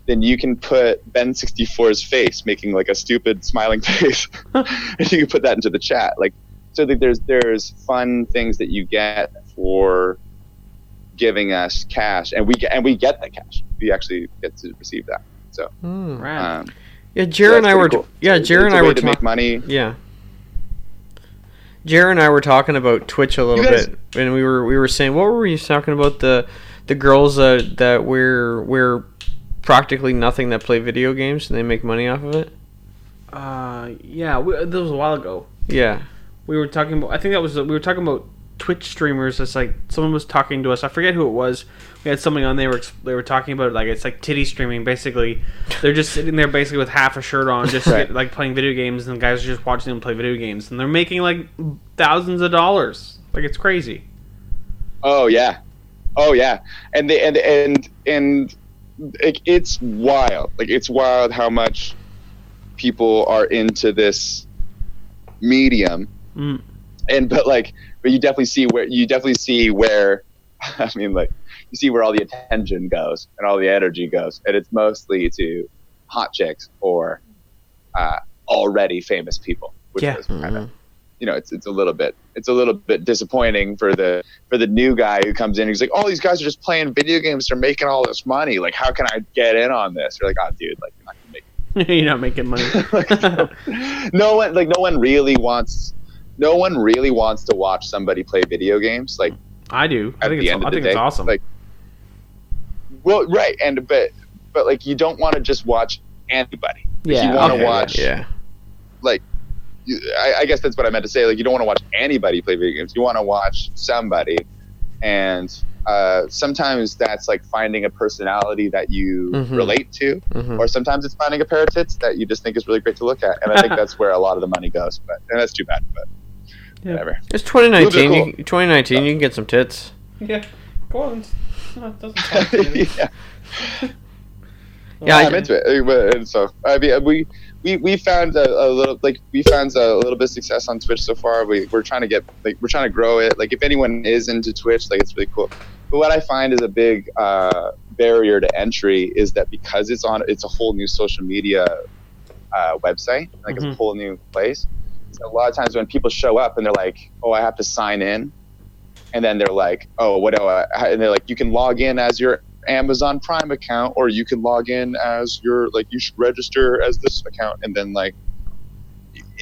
then you can put Ben 64's face making like a stupid smiling face, and you can put that into the chat. Like, so that there's fun things that you get for giving us cash, and we get that cash. We actually get to receive that. So, right. Yeah, Jared and I were cool. Jared and I were to make money. Yeah. Jared and I were talking about Twitch a little bit, and we were saying, what were we talking about, the girls that we're practically nothing that play video games and they make money off of it? Yeah, that was a while ago. Yeah. We were talking about, I think that was, we were talking about Twitch streamers. It's like someone was talking to us. I forget who it was. We had somebody on. They were talking about, like, it's like titty streaming. Basically, they're just sitting there basically with half a shirt on, just like playing video games, and the guys are just watching them play video games, and they're making like thousands of dollars. Like, it's crazy. Oh yeah, and it's wild. Like, it's wild how much people are into this medium. But you definitely see where I mean, like, you see where all the attention goes and all the energy goes, and it's mostly to hot chicks or already famous people, which is kind of, it's a little bit disappointing for the new guy who comes in. He's like, oh, these guys are just playing video games, they're making all this money, like, how can I get in on this? You're like, oh, dude, like, you're not gonna make it. You're not making money. no one really wants to watch somebody play video games. Like, I do. I think it's awesome. Like, well, right, but like, you don't want to just watch anybody. Yeah, you want to watch. Yeah. Like, I guess that's what I meant to say. Like, you don't want to watch anybody play video games. You want to watch somebody, and sometimes that's like finding a personality that you relate to, or sometimes it's finding a pair of tits that you just think is really great to look at. And I think that's where a lot of the money goes. And that's too bad. But whatever. It's 2019. Cool. 2019. You can get some tits. Yeah. Go on. No, it doesn't sound good. Yeah, I'm into it. And so, I mean, we found a little bit of success on Twitch so far. We're trying to grow it. Like, if anyone is into Twitch, like, it's really cool. But what I find is a big barrier to entry is that because it's a whole new social media website, like it's a whole new place. So a lot of times when people show up and they're like, "Oh, I have to sign in," and then they're like, "Oh, what do I?" And they're like, "You can log in as your Amazon Prime account, or you can log in as your you should register as this account," and then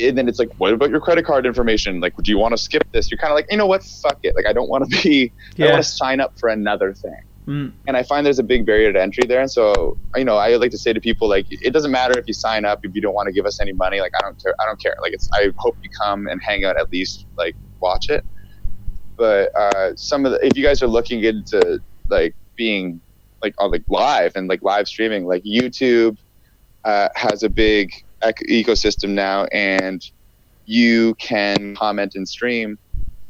and then it's like, "What about your credit card information? Like, do you want to skip this?" You're kind of like, you know what? Fuck it. Like, I don't want to I don't want to sign up for another thing. And I find there's a big barrier to entry there. And so, I like to say to people, like, it doesn't matter if you sign up, if you don't want to give us any money, like, I don't care. Like, I hope you come and hang out, at least, like, watch it. But if you guys are looking into, like, being, like, on, like, live and, like, live streaming, like, YouTube has a big ecosystem now, and you can comment and stream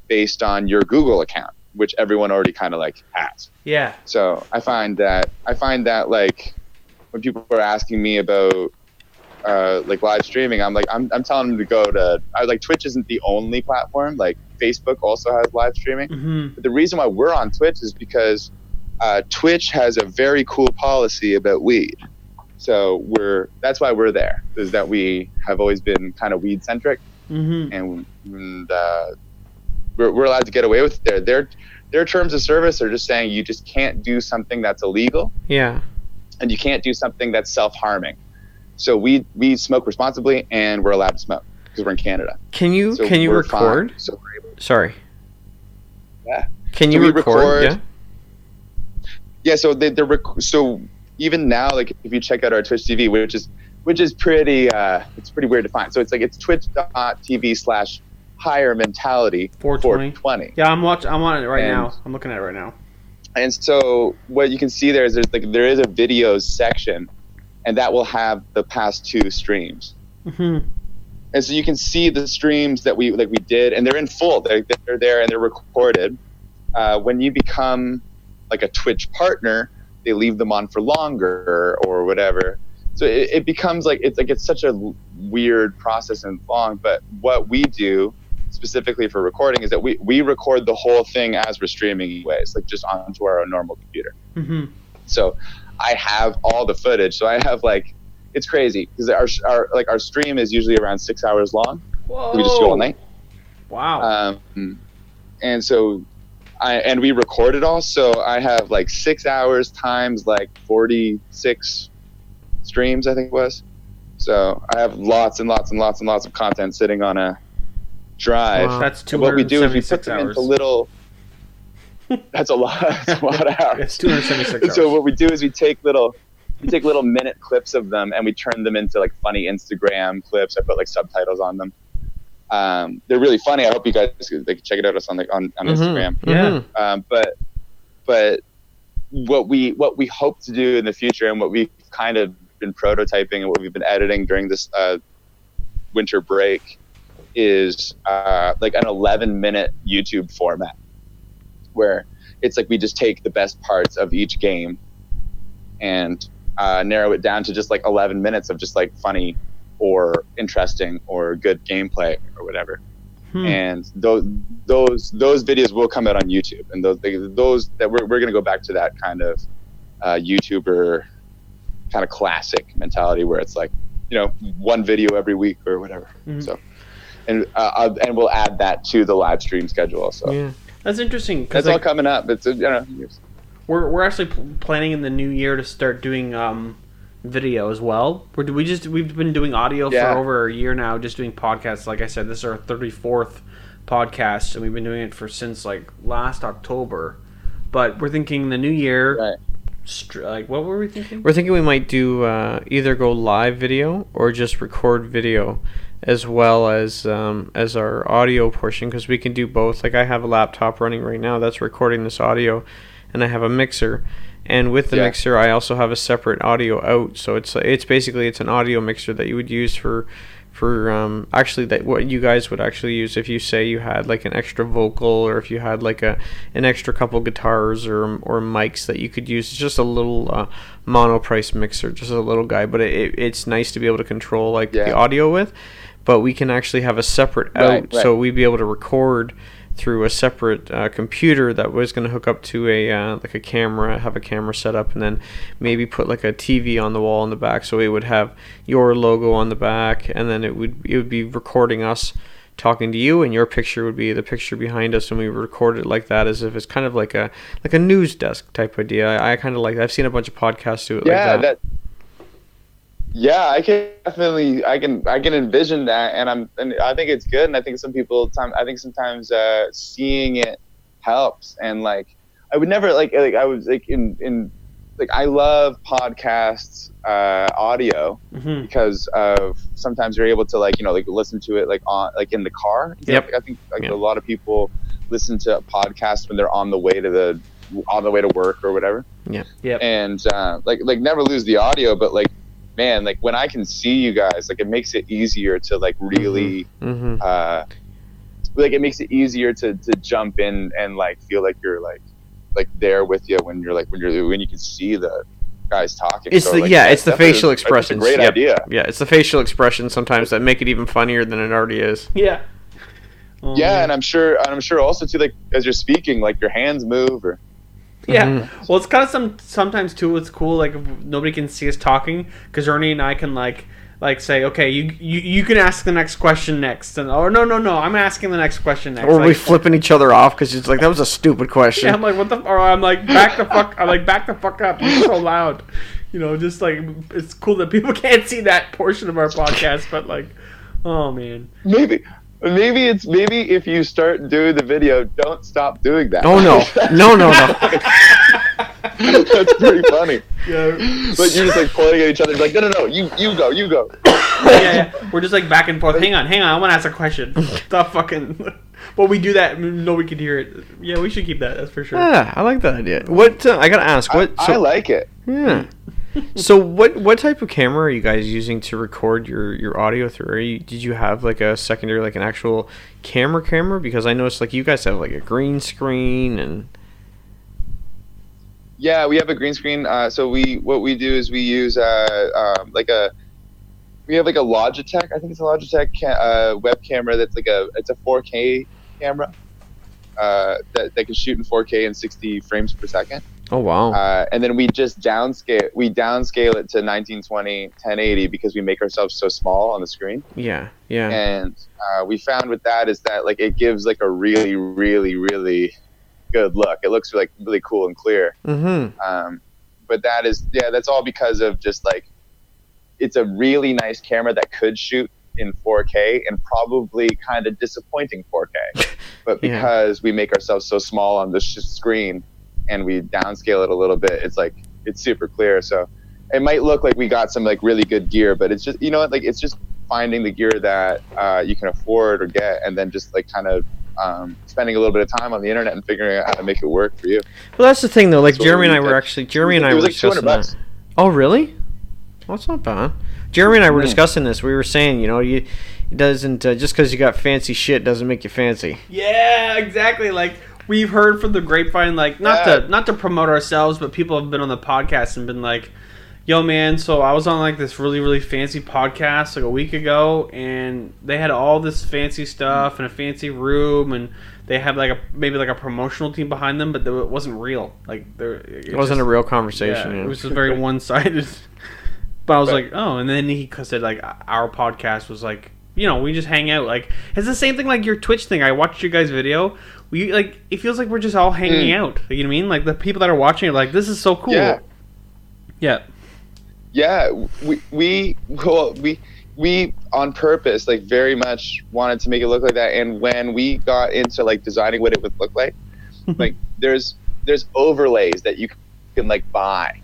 based on your Google account, which everyone already kind of like has. Yeah. So I find that like when people are asking me about like live streaming, I'm telling them to go to Twitch isn't the only platform. Like Facebook also has live streaming. But the reason why we're on Twitch is because Twitch has a very cool policy about weed. So that's why we're there, is that we have always been kind of weed centric, and we're allowed to get away with it there. Their terms of service are just saying you just can't do something that's illegal. Yeah. And you can't do something that's self-harming. So we smoke responsibly, and we're allowed to smoke because we're in Canada. Can you record? So we're able to, Sorry. Yeah. Can you record? Yeah. Yeah. So so even now, like if you check out our Twitch TV, which is pretty it's pretty weird to find. So it's twitch.tv/higher mentality 420. Yeah, I'm on it right now. I'm looking at it right now. And so what you can see there is there is a videos section, and that will have the past 2 streams. And so you can see the streams that we did, and they're in full. They're there and they're recorded. When you become like a Twitch partner, they leave them on for longer or whatever. So it becomes it's such a weird process and long. But what we do specifically for recording is that we record the whole thing as we're streaming anyways, like just onto our normal computer. So I have all the footage. So I have it's crazy because our stream is usually around 6 hours long. Whoa. We just go all night. Wow. And so we record it all. So I have 6 hours times 46 streams, I think it was. So I have lots and lots and lots and lots of content sitting on a drive. Wow. That's 276 what we do is we put them hours. into little. That's a lot. That's a lot of hours. It's 276 hours. So what we do is we take little minute clips of them and we turn them into funny Instagram clips. I put subtitles on them. They're really funny. I hope you guys can check it out on Instagram. Yeah. But what we hope to do in the future, and what we've kind of been prototyping and what we've been editing during this winter break, is an 11-minute YouTube format, where it's we just take the best parts of each game and narrow it down to just 11 minutes of just funny or interesting or good gameplay or whatever. And those videos will come out on YouTube, and those that we're going to go back to that kind of YouTuber kind of classic mentality where it's one video every week or whatever. So and we'll add that to the live stream schedule also. Yeah, that's interesting. That's all coming up. It's we're actually planning in the new year to start doing video as well. We've been doing audio for over a year now, just doing podcasts. Like I said, this is our 34th podcast, and we've been doing it since last October. But we're thinking the new year. Right. What were we thinking? We're thinking we might do either go live video or just record video, as well as our audio portion, because we can do both. I have a laptop running right now that's recording this audio, and I have a mixer. And with the mixer, I also have a separate audio out. So it's basically an audio mixer that you would use for actually that what you guys would actually use if you say you had an extra vocal, or if you had an extra couple guitars or mics that you could use. It's just a little monoprice mixer, just a little guy, but it's nice to be able to control the audio with. But we can actually have a separate out, so we'd be able to record through a separate computer that was going to hook up to a like a camera, have a camera set up, and then maybe put like a TV on the wall in the back, so it would have your logo on the back, and then it would be recording us talking to you, and your picture would be the picture behind us, and we record it like that, as if it's kind of like a news desk type idea. I kind of like that. I've seen a bunch of podcasts do it like that. Yeah, I can definitely, I can envision that, and I think it's good, and I think sometimes seeing it helps, and like I would never like I was like in like I love podcasts audio because of sometimes you're able to like listen to it like on like in the car. Yep. Like, I think like a lot of people listen to podcasts when they're on the way to work or whatever. Yeah. Yep. And like never lose the audio, but like man, like when I can see you guys, like it makes it easier to like really like it makes it easier to jump in and like feel like you're like there with you when you can see the guys talking. It's it's the facial expressions. It's a great idea. Yeah, it's the facial expressions sometimes that make it even funnier than it already is. Yeah. Yeah, and I'm sure also too, like as you're speaking, like your hands move or. Yeah. Well, it's kind of sometimes too. It's cool like if nobody can see us talking, because Ernie and I can like say, okay, you can ask the next question next, and no, I'm asking the next question next. Or we flipping each other off because it's like that was a stupid question. Yeah, I'm like what the, or I'm like back the fuck up. You're so loud. Just like it's cool that people can't see that portion of our podcast, but like, oh man. Maybe if you start doing the video, don't stop doing that. Oh no. That's pretty funny. Yeah. But you're just like pointing at each other, like, no, you go. Yeah. We're just like back and forth. Hang on, I want to ask a question. Stop fucking. But we do that. Nobody can hear it. Yeah, we should keep that. That's for sure. Yeah, I like that idea. What I gotta ask? I like it. Yeah. So what type of camera are you guys using to record your audio through? Did you have like a secondary, like an actual camera? Because I noticed like you guys have like a green screen and. Yeah, we have a green screen. So what we do is we use we have like a Logitech. I think it's a Logitech web camera that's it's a 4K camera that can shoot in 4K and 60 frames per second. Oh wow! And then we just downscale it to 1920 1080 because we make ourselves so small on the screen. Yeah. And we found with that is that like it gives like a really, really, really good look. It looks like really cool and clear. But that's all because of just like it's a really nice camera that could shoot in 4K and probably kind of disappointing 4K, but because we make ourselves so small on the screen and we downscale it a little bit, it's super clear. So it might look like we got some like really good gear, but it's just it's just finding the gear that you can afford or get, and then just like kind of spending a little bit of time on the internet and figuring out how to make it work for you. Well, that's the thing though. Like Jeremy and I were discussing that. Oh really? Well, that's not bad. Jeremy and I were discussing this. We were saying, it doesn't just because you got fancy shit doesn't make you fancy. Yeah, exactly. Like we've heard from the grapevine, like not to promote ourselves, but people have been on the podcast and been like, "Yo, man, so I was on like this really, really fancy podcast like a week ago, and they had all this fancy stuff in a fancy room, and they had like maybe a promotional team behind them, but it wasn't real. Like it wasn't a real conversation. Yeah, it was just very one-sided." But I was like, oh, and then he said like our podcast was like, we just hang out. Like it's the same thing like your Twitch thing. I watched your guys' video. We like it feels like we're just all hanging out. You know what I mean? Like the people that are watching are like, this is so cool. Yeah. Yeah. We on purpose like very much wanted to make it look like that. And when we got into like designing what it would look like, like there's overlays that you can like buy.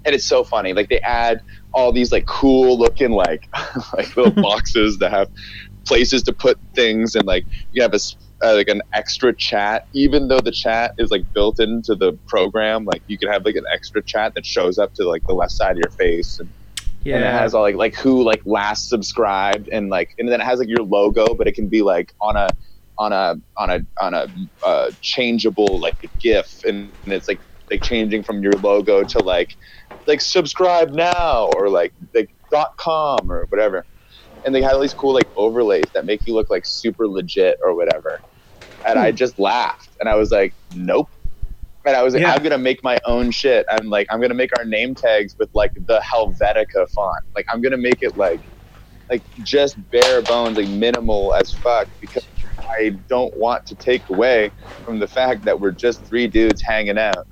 And it's so funny. Like they add all these like cool looking like little boxes that have places to put things, and like you have like an extra chat, even though the chat is like built into the program. Like you can have like an extra chat that shows up to like the left side of your face, and it has all like who like last subscribed, and then it has like your logo, but it can be like on a changeable like GIF, and it's like changing from your logo to like subscribe now or like .com or whatever. And they had all these cool like overlays that make you look like super legit or whatever. And I just laughed, and I was like, nope. And I was like, Yeah. I'm gonna make my own shit. I'm gonna make our name tags with like the Helvetica font. Like I'm gonna make it like just bare bones, like minimal as fuck, because I don't want to take away from the fact that we're just 3 dudes hanging out,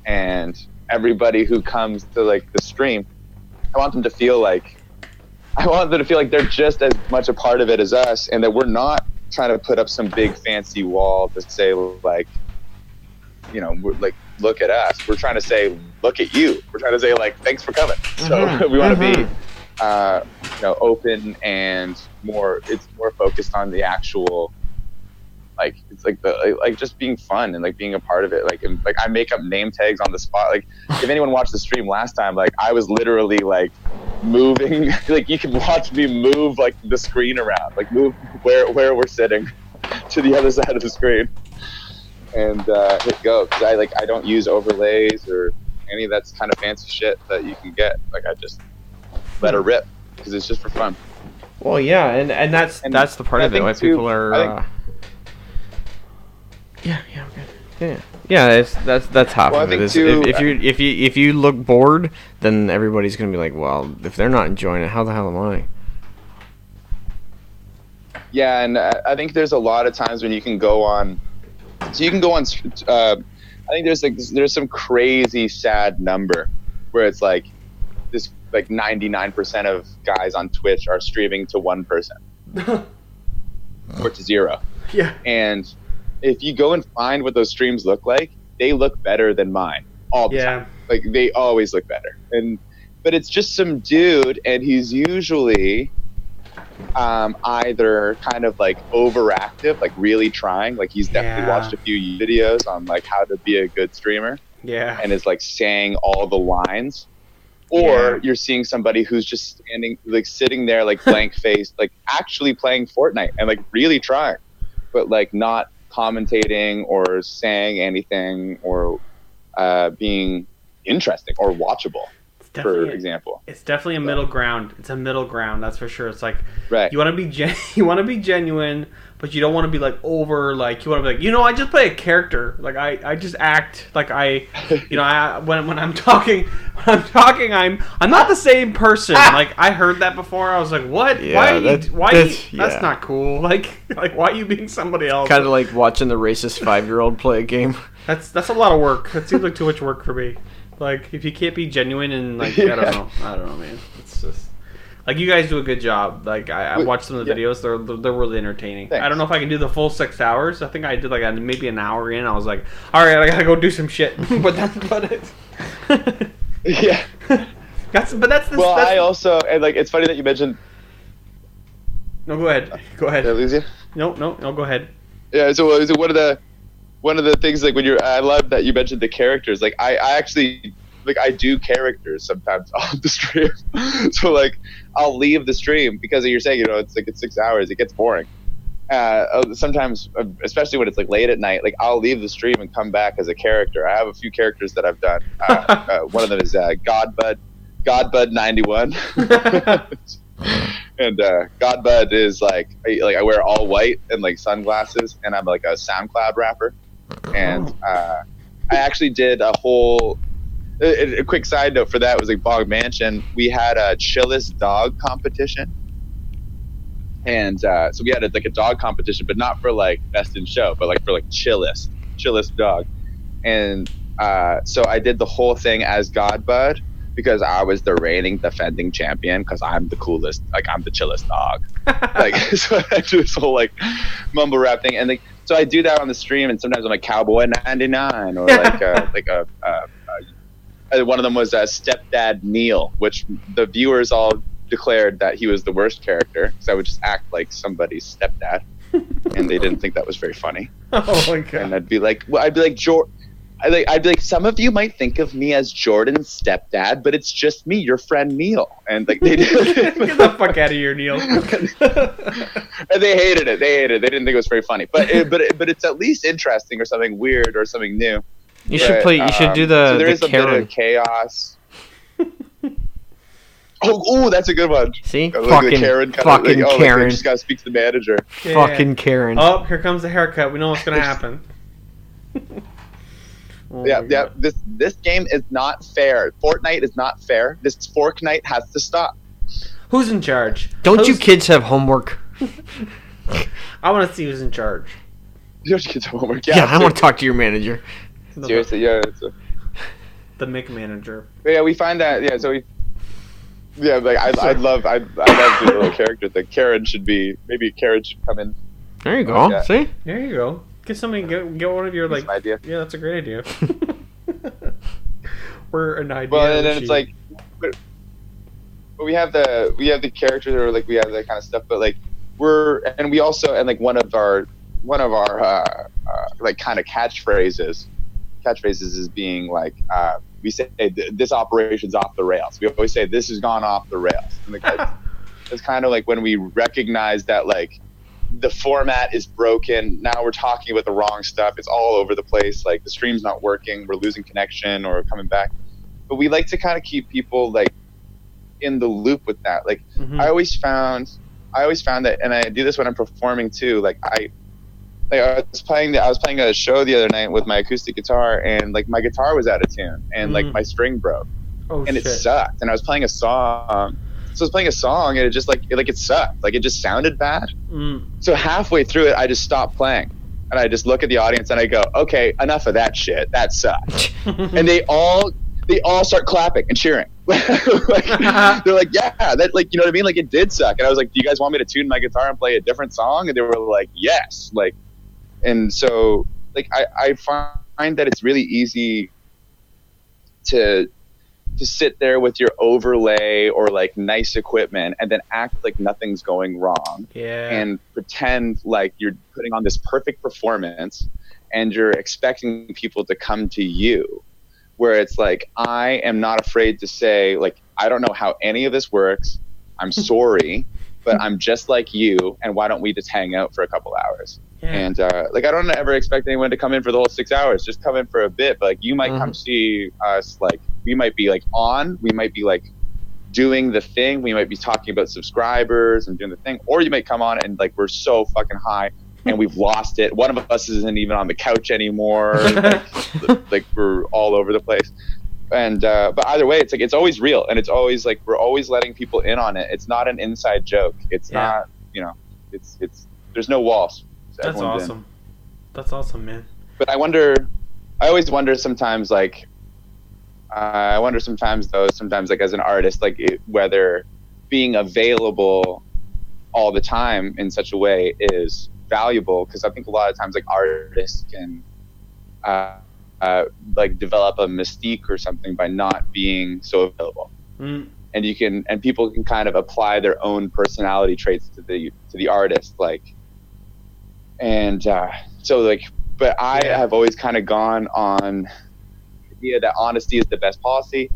and everybody who comes to like the stream, I want them to feel like they're just as much a part of it as us, and that we're not trying to put up some big fancy wall to say like, you know, we're like, look at us. We're trying to say, look at you. We're trying to say like, thanks for coming. So we want to be, you know, open and it's more focused on the actual, like, it's like just being fun and like being a part of it. Like I make up name tags on the spot. Like if anyone watched the stream last time, like I was literally like moving, like you can watch me move like the screen around, like move where we're sitting to the other side of the screen and hit go. Cause I don't use overlays or any of that kind of fancy shit that you can get. Like I just let her rip because it's just for fun. Well, yeah, and that's the part of it why people are. Yeah, okay. Yeah. That's half Well, of it. I think too, If you look bored, then everybody's gonna be like, well, if they're not enjoying it, how the hell am I? Yeah, and I think there's a lot of times when you can go on. So you can go on. I think there's some crazy sad number where it's like this, like 99% of guys on Twitch are streaming to one person or to 0. Yeah. And if you go and find what those streams look like, they look better than mine all the time. Like they always look better. But it's just some dude, and he's usually either kind of like overactive, like really trying, like he's definitely watched a few videos on like how to be a good streamer. Yeah. And is like saying all the lines. Or you're seeing somebody who's just standing, like sitting there, like blank faced, like actually playing Fortnite and like really trying, but like not commentating or saying anything or being interesting or watchable, for example. It's definitely a middle ground. It's a middle ground, that's for sure. It's like you want to be genuine, but you don't want to be like over, like you want to be like, you know, I just play a character, like I just act like I, you know, when I'm talking I'm not the same person. Like I heard that before. I was like, what? Yeah, that's not cool. Like why are you being somebody else? Kind of like watching the racist 5-year-old play a game. That's a lot of work. That seems like too much work for me. Like if you can't be genuine and like I don't know, man. It's just like you guys do a good job. Like I watched some of the videos. They're really entertaining. Thanks. I don't know if I can do the full 6 hours. I think I did like maybe an hour in. I was like, all right, I gotta go do some shit. But that's about it. Yeah. I also, and like it's funny that you mentioned. No, go ahead. Go ahead. Did I lose you? No, go ahead. Yeah. So one of the things like when I love that you mentioned the characters. Like I actually like I do characters sometimes on the stream. So like I'll leave the stream because you're saying, you know, it's 6 hours. It gets boring. Sometimes, especially when it's like late at night, like I'll leave the stream and come back as a character. I have a few characters that I've done. One of them is Godbud 91. And Godbud is like I wear all white and like sunglasses, and I'm like a SoundCloud rapper. And I actually did a whole a quick side note for that was like Bong Mansion. We had a chillest dog competition, and so we had like a dog competition, but not for like best in show, but like for like chillest dog. And so I did the whole thing as Godbud because I was the reigning defending champion because I'm the coolest, like I'm the chillest dog. Like so I do this whole like mumble rap thing, and like so I do that on the stream, and sometimes I'm like Cowboy 99 or like one of them was Stepdad Neil, which the viewers all declared that he was the worst character because I would just act like somebody's stepdad, and they didn't think that was very funny. Oh my god! And I'd be like, some of you might think of me as Jordan's stepdad, but it's just me, your friend Neil. And like they did. Get the fuck out of here, Neil. And they hated it. They didn't think it was very funny. But it's at least interesting or something weird or something new. You should play. You should do the. So there is a Karen. bit of chaos. Oh, that's a good one. See? Like Fucking the Karen fucking like, Karen. just gotta speak to the manager. Fucking Karen. Oh, here comes the haircut. We know what's gonna happen. Oh Yeah. my God. This game is not fair. Fortnite is not fair. This Fortnite has to stop. Who's in charge? Don't you kids have homework? I want to see who's in charge. You have kids homework. Yeah, I want to talk to your manager. Seriously, yeah. The Mick manager. But yeah, we find that. Yeah, so we. Yeah, like I love the little character thing. Karen should come in. There you go. Yeah. See? There you go. Get somebody. Get one of your That's like. an idea. Yeah, that's a great idea. We're an idea. Well, and then machine. it's like, but we have the characters, or like we have that kind of stuff. But like we also like one of our like kind of catchphrases is being like we say this operation's off the rails. We always say this has gone off the rails. And it's kind of like when we recognize that like the format is broken. Now we're talking about the wrong stuff. It's all over the place. Like the stream's not working. We're losing connection or coming back. But we like to kind of keep people like in the loop with that. Like I always found that, and I do this when I'm performing too. Like I was playing a show the other night with my acoustic guitar, and like my guitar was out of tune, and like my string broke, and it sucked. And I was playing a song. So I was playing a song, and it just it sucked. Like it just sounded bad. So halfway through it, I just stopped playing, and I just look at the audience and I go, "Okay, enough of that shit. That sucked." And they all start clapping and cheering. Like, they're like, "Yeah, that like you know what I mean? Like it did suck." And I was like, "Do you guys want me to tune my guitar and play a different song?" And they were like, "Yes." Like, and so like I find that it's really easy to sit there with your overlay or like nice equipment and then act like nothing's going wrong and pretend like you're putting on this perfect performance and you're expecting people to come to you, where it's like, I am not afraid to say like, I don't know how any of this works. I'm sorry, but I'm just like you. And why don't we just hang out for a couple hours? And like I don't ever expect anyone to come in for the whole 6 hours. Just come in for a bit. But like you might come see us. Like we might be like we might be like doing the thing. We might be talking about subscribers and doing the thing. Or you might come on and like we're so fucking high and we've lost it. One of us isn't even on the couch anymore. Like we're all over the place. And but either way, it's like it's always real, and it's always like we're always letting people in on it. It's not an inside joke. It's not, you know, it's there's no walls. That's awesome. That's awesome, man. But I always wonder sometimes, like, sometimes like as an artist, like whether being available all the time in such a way is valuable, because I think a lot of times like artists can like develop a mystique or something by not being so available. And people can kind of apply their own personality traits to the artist, like. And so like, but I have always kind of gone on the idea that honesty is the best policy.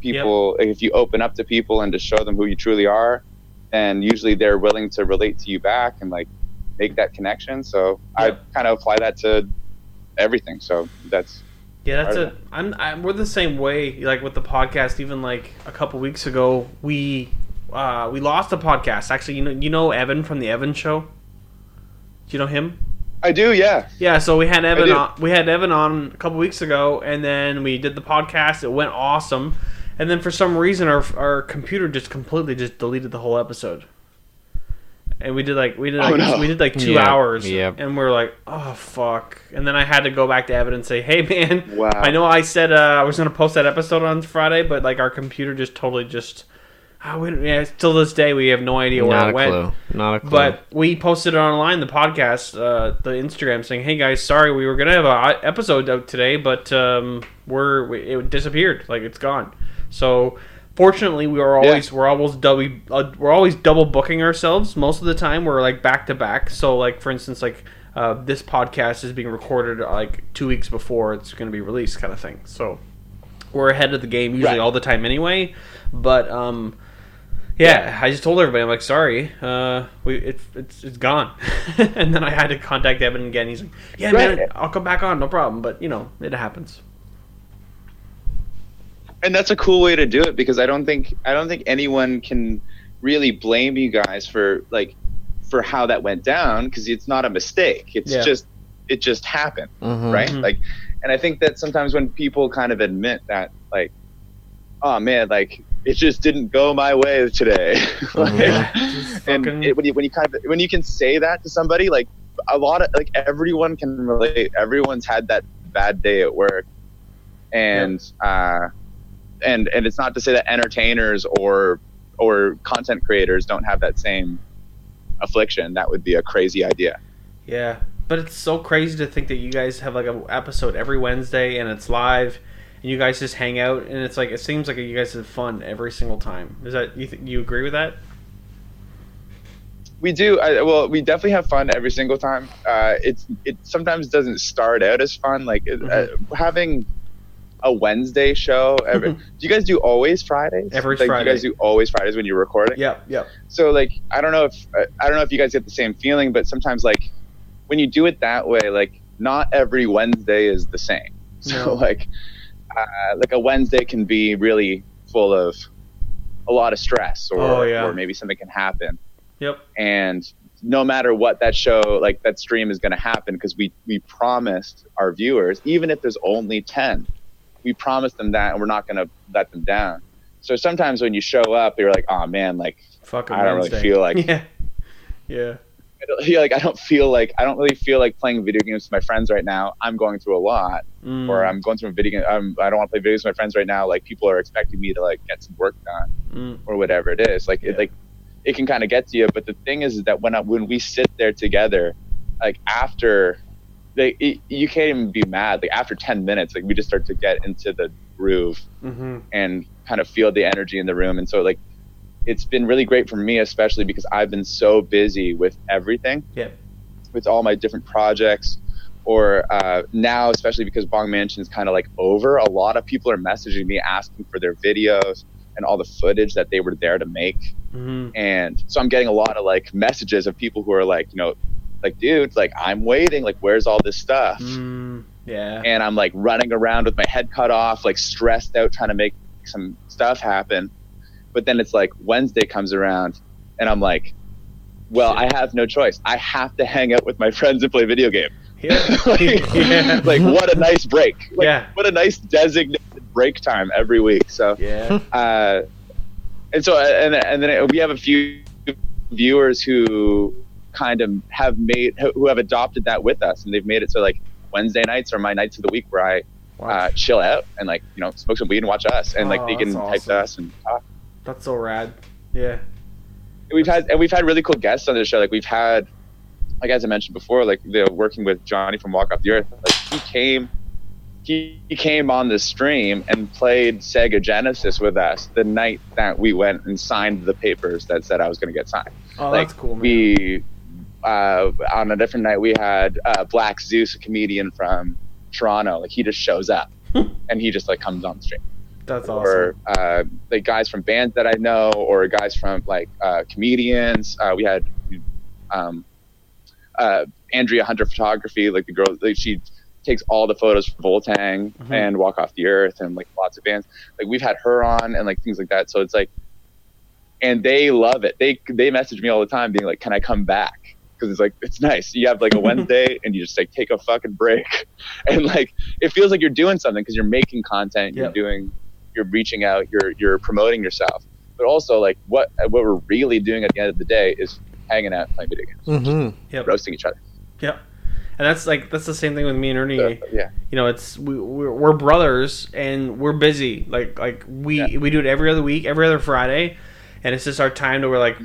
People, like, if you open up to people and just show them who you truly are, then usually they're willing to relate to you back and like make that connection. So I kind of apply that to everything. So that's we're the same way. Like with the podcast, even like a couple weeks ago, we lost a podcast. Actually, you know Evan from the Evan Show. Do you know him? I do, yeah. Yeah, so we had Evan on. We had Evan on a couple weeks ago, and then we did the podcast. It went awesome, and then for some reason, our computer just completely deleted the whole episode. And we did like 2 hours, and we're like, oh fuck. And then I had to go back to Evan and say, hey man, wow. I know I said I was gonna post that episode on Friday, but like our computer just totally till this day we have no idea where it went. Not a clue. But we posted it online, the podcast, the Instagram, saying, "Hey guys, sorry, we were gonna have an episode out today, but it disappeared. Like it's gone." So fortunately, we're always double booking ourselves. Most of the time, we're like back to back. So like for instance, like this podcast is being recorded like 2 weeks before it's going to be released, kind of thing. So we're ahead of the game usually all the time anyway. But I just told everybody, I'm like, sorry, it's gone. And then I had to contact Evan again. He's like, yeah, man, I'll come back on, no problem. But, it happens. And that's a cool way to do it, because I don't think anyone can really blame you guys for how that went down, because it's not a mistake. It's it just happened, right? Like, and I think that sometimes when people kind of admit that, like, oh man, like it just didn't go my way today, when you can say that to somebody, like a lot of, like, everyone can relate. Everyone's had that bad day at work, and and it's not to say that entertainers or content creators don't have that same affliction. That would be a crazy idea. Yeah, but it's so crazy to think that you guys have like an episode every Wednesday and it's live, and you guys just hang out, and it's like, it seems like you guys have fun every single time. Is that you agree with that? We do. Well, we definitely have fun every single time. It sometimes doesn't start out as fun. Like having a Wednesday show. Do you guys do always Fridays? Every Friday. You guys do always Fridays when you're recording? Yep. So like, I don't know if you guys get the same feeling, but sometimes like when you do it that way, like not every Wednesday is the same. So like a Wednesday can be really full of a lot of stress, or maybe something can happen. Yep. And no matter what, that show, like that stream is going to happen, because we promised our viewers, even if there's only 10, we promised them that, and we're not going to let them down. So sometimes when you show up, you're like, oh man, like fucking I don't Wednesday. really feel like yeah. I don't really feel like playing video games with my friends right now. I'm going through a lot, or I'm going through a video game. I don't want to play video games with my friends right now. Like people are expecting me to like get some work done, or whatever it is. Like it can kind of get to you. But the thing is that when we sit there together, like after, you can't even be mad. Like after 10 minutes, like we just start to get into the groove and kind of feel the energy in the room. And so like, it's been really great for me, especially because I've been so busy with everything, with all my different projects, or now, especially because Bong Mansion's kind of like over, a lot of people are messaging me asking for their videos and all the footage that they were there to make. And so I'm getting a lot of like messages of people who are like, like, dude, like I'm waiting, like where's all this stuff? And I'm like running around with my head cut off, like stressed out, trying to make some stuff happen. But then it's like Wednesday comes around and I'm like, well, I have no choice. I have to hang out with my friends and play video game. Like what a nice break. Like, what a nice designated break time every week. So and so and then we have a few viewers who kind of have adopted that with us, and they've made it so like Wednesday nights are my nights of the week where I chill out and like smoke some weed and watch us, and like they can type to us and talk. That's so rad. Yeah. We've had really cool guests on the show. Like we've had, like as I mentioned before, like working with Johnny from Walk Off the Earth. Like he came on the stream and played Sega Genesis with us the night that we went and signed the papers that said I was going to get signed. Oh, like, that's cool, man. We on a different night we had Black Zeus, a comedian from Toronto. Like he just shows up and he just like comes on the stream. That's awesome. Or like guys from bands that I know, or guys from like comedians. We had Andrea Hunter Photography, like the girl, like she takes all the photos for Voltang and Walk Off the Earth and like lots of bands. Like we've had her on and like things like that. So it's like, and they love it. They message me all the time being like, can I come back? Because it's like, it's nice. You have like a Wednesday and you just like take a fucking break, and like it feels like you're doing something because you're making content, you're reaching out, you're promoting yourself, but also like what we're really doing at the end of the day is hanging out and playing video games, roasting each other. And that's the same thing with me and Ernie. It's we're brothers and we're busy. Like we do it every other week, every other Friday, and it's just our time to we're like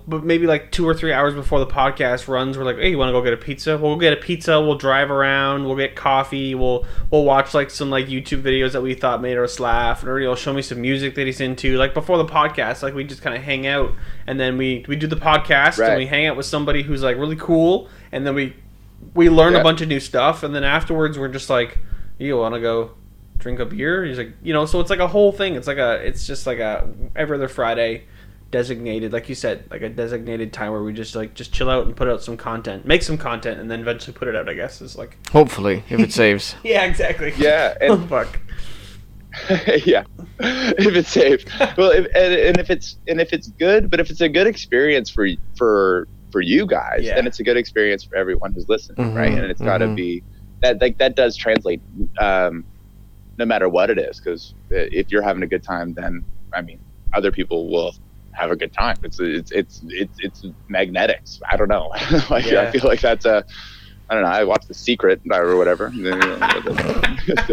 but maybe like 2 or 3 hours before the podcast runs, we're like, hey, you want to go get a pizza? We'll go get a pizza. We'll drive around. We'll get coffee. We'll watch like some like YouTube videos that we thought made us laugh, and Ernie will show me some music that he's into. Like before the podcast, like we just kind of hang out, and then we do the podcast and we hang out with somebody who's like really cool, and then we learn a bunch of new stuff, and then afterwards we're just like, you want to go drink a beer? He's like, so it's like a whole thing. It's just like a every other Friday designated, like you said, like a designated time where we just chill out and put out some content, make some content, and then eventually put it out, I guess, is like hopefully if it saves. Yeah, exactly. Yeah. And fuck. Yeah, if it's safe. Well, and if it's good, but if it's a good experience for you guys, Yeah. then it's a good experience for everyone who's listening, right? And it's got to be that, like, that does translate, no matter what it is, because if you're having a good time, then I mean, other people will have a good time. It's magnetics. I don't know. Like, Yeah. I feel like that's a. I don't know. I watched The Secret or whatever.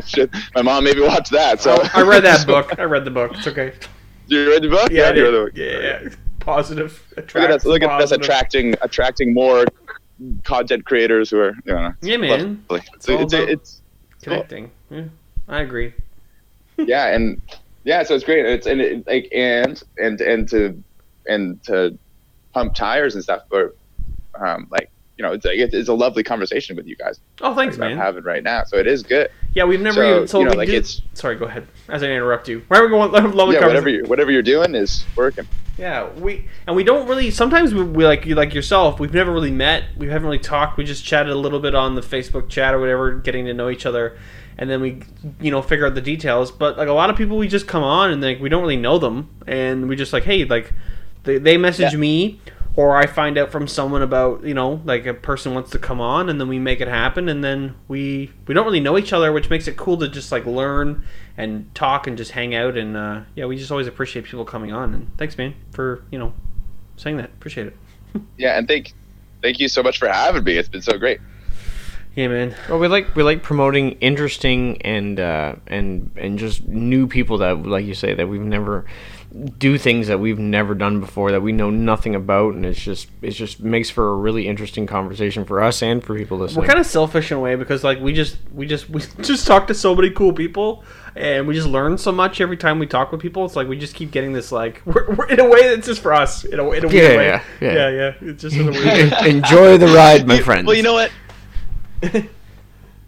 Shit. My mom made me watch that. So I read that book. I read the book. It's okay. You read the book? Yeah, I you read the did. book. Yeah. Positive. Look at us attracting more content creators who are, you know. Yeah, man. Lovely. all about It's connecting. Yeah, I agree. yeah, and yeah, so it's great. And to pump tires and stuff, or like, you know, it's a lovely conversation with you guys. Oh, thanks, I'm man. having right now, so it is good. Yeah, we've never So, even. So you know, we like, did, it's- sorry, go ahead. As I interrupt you, where are we going? Lovely Yeah, conversation. whatever you're doing is working. Yeah, we don't really. Sometimes we like yourself. We've never really met. We haven't really talked. We just chatted a little bit on the Facebook chat or whatever, getting to know each other, and then we, figure out the details. But like a lot of people, we just come on and like we don't really know them, and we just like, hey, like they message me, or I find out from someone about, like a person wants to come on, and then we make it happen, and then we don't really know each other, which makes it cool to just like learn and talk and just hang out, and we just always appreciate people coming on. And thanks, man, for saying that. Appreciate it. Yeah, and thank you so much for having me. It's been so great. Yeah, man. Well, we like promoting interesting and just new people that, like you say, that we've never do things that we've never done before, that we know nothing about, and it just makes for a really interesting conversation for us and for people listening. We're kind of selfish in a way because like we just talk to so many cool people, and we just learn so much every time we talk with people. It's like we just keep getting this like we're in a way that's just for us in a weird way. Yeah. It's just in a weird way. Enjoy the ride, my friends. Well, you know what?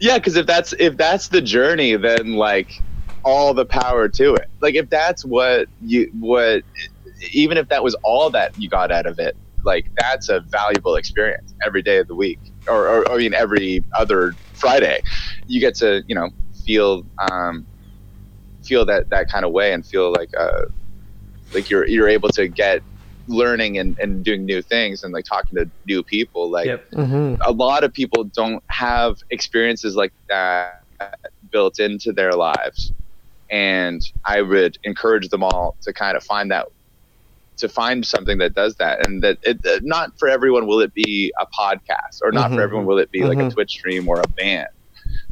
Yeah, because if that's the journey, then like all the power to it. Like if that's even if that was all that you got out of it, like that's a valuable experience every day of the week, or I mean every other Friday, you get to feel that kind of way and feel like you're able to get learning and doing new things and like talking to new people. Like a lot of people don't have experiences like that built into their lives, and I would encourage them all to kind of find something that does that. And that not for everyone will it be a podcast, or not for everyone will it be like a Twitch stream or a band.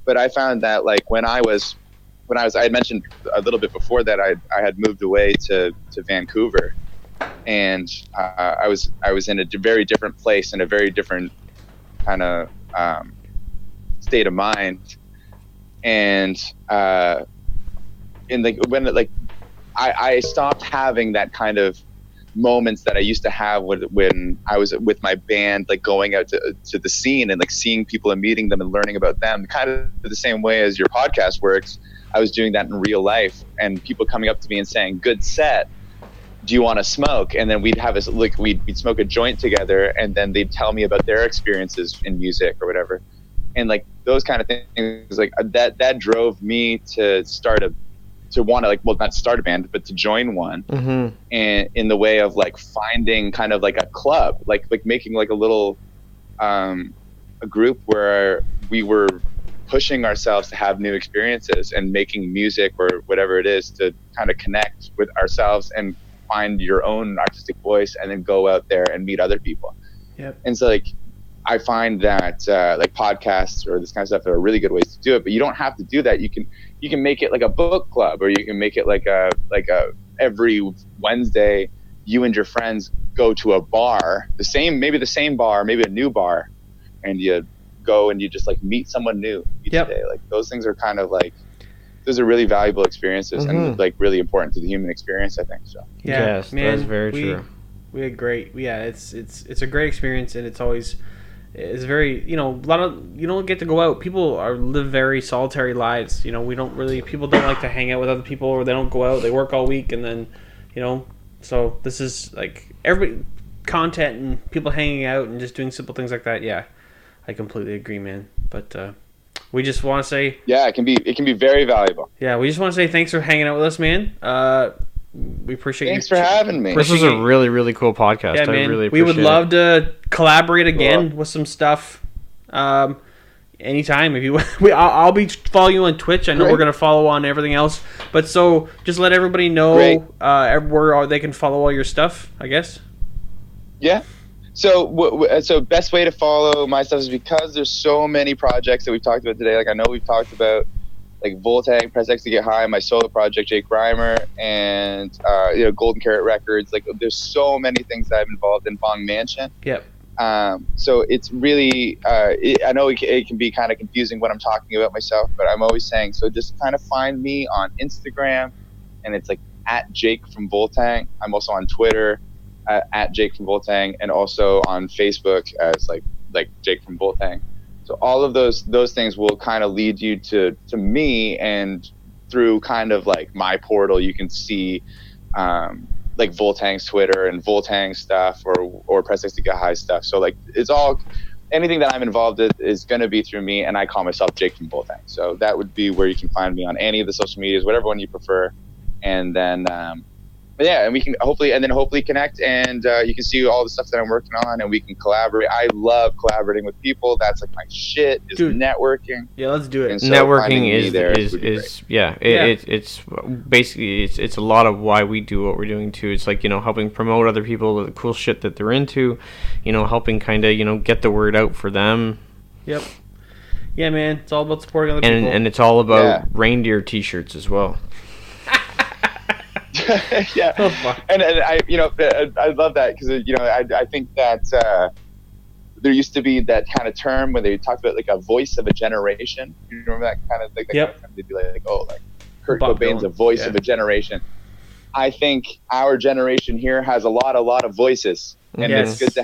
But I found that like when I had mentioned a little bit before that I had moved away to Vancouver, and I was in a very different place, in a very different kind of state of mind, and I stopped having that kind of moments that I used to have when I was with my band, like going out to the scene and like seeing people and meeting them and learning about them, kind of the same way as your podcast works. I was doing that in real life, and people coming up to me and saying, "Good set. Do you want to smoke?" And then we'd smoke a joint together, and then they'd tell me about their experiences in music or whatever. And like those kind of things, like that drove me to want to not start a band, but to join one. And in the way of like finding kind of like a club, like making like a little a group where we were pushing ourselves to have new experiences and making music or whatever it is to kind of connect with ourselves and find your own artistic voice, and then go out there and meet other people. Yep. And so like I find that like podcasts or this kind of stuff are really good ways to do it, but you don't have to do that. You can make it like a book club, or you can make it like a every Wednesday you and your friends go to a bar, maybe the same bar, maybe a new bar, and you go and you just like meet someone new each day. Like those things are kind of like, those are really valuable experiences and like really important to the human experience, I think. So yes, man, that's very true. We had great. Yeah, it's a great experience, and it's very, a lot of, you don't get to go out. People live very solitary lives. People don't like to hang out with other people, or they don't go out. They work all week, and then, so this is like every content and people hanging out and just doing simple things like that. Yeah, I completely agree, man. But we just want to say, Yeah, it can be very valuable. yeah, we just want to say thanks for hanging out with us, man. We appreciate Thanks for having me. This was a really, really cool podcast. Yeah, I man. really We would appreciate love to collaborate again Cool. with some stuff. Anytime if you, I'll be following you on Twitch. I know Great. we're gonna follow on everything else, but so just let everybody know Great. where they can follow all your stuff. I guess. Yeah. So, so best way to follow my stuff is because there's so many projects that we've talked about today. Like I know we've talked about like Voltang, Press X to Get High, my solo project, Jake Reimer, and Golden Carrot Records. Like there's so many things that I'm involved in. Bong Mansion. Yep. So it's really, I know it can be kind of confusing when I'm talking about myself, but I'm always saying, so just kind of find me on Instagram, and it's like at Jake from Voltang. I'm also on Twitter at Jake from Voltang, and also on Facebook as like Jake from Voltang. So all of those things will kind of lead you to me, and through kind of like my portal, you can see like Voltang's Twitter and Voltang stuff or Press X to Get High stuff. So like it's all, anything that I'm involved in is going to be through me, and I call myself Jake from Voltang. So that would be where you can find me on any of the social medias, whatever one you prefer. And then but yeah, and we can hopefully connect, and you can see all the stuff that I'm working on, and we can collaborate. I love collaborating with people. That's like my shit, is Dude. networking. Yeah, let's do it. And so Networking finding me is there would be great. yeah, it's basically it's a lot of why we do what we're doing too. It's like, helping promote other people, the cool shit that they're into, helping kind of get the word out for them. Yep. Yeah, man. It's all about supporting other people. And it's all about Yeah. reindeer t-shirts as well. Yeah, Oh, fuck. and I love that because I think that there used to be that kind of term where they talked about like a voice of a generation. You remember that kind of like that Yep. kind of term? They'd be like Kurt Bob Cobain's Dylan. a voice Yeah. of a generation. I think our generation here has a lot of voices, and Yes. it's good to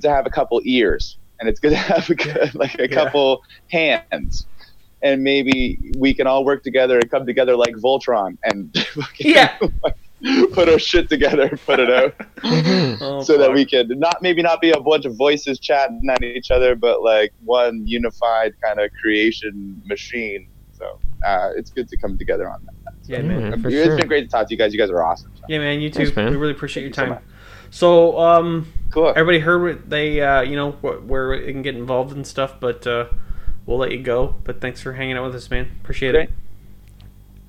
have a couple ears, and it's good to have a couple hands. And maybe we can all work together and come together like Voltron and put our shit together and put it out, Oh, so that fuck. we can not be a bunch of voices chatting at each other, but like one unified kind of creation machine. So it's good to come together on that. Yeah, man. For It's sure. been great to talk to you guys. You guys are awesome. So. Yeah, man. You too. Thanks, man. We really appreciate your Thank you time. so So, Cool. everybody heard what they, where it can get involved and stuff, but we'll let you go. But thanks for hanging out with us, man. Appreciate Great. it.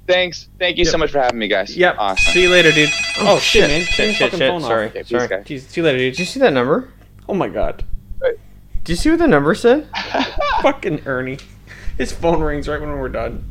Thanks. Thank you so much for having me, guys. Yep. Awesome. See you later, dude. Oh, shit, man. Turn Shit, your shit, fucking shit. phone off. Sorry. Okay, peace, Sorry. guys. Jeez, see you later, Did you dude. see that number? Oh my god. Did you see what the number said? Fucking Ernie. His phone rings right when we're done.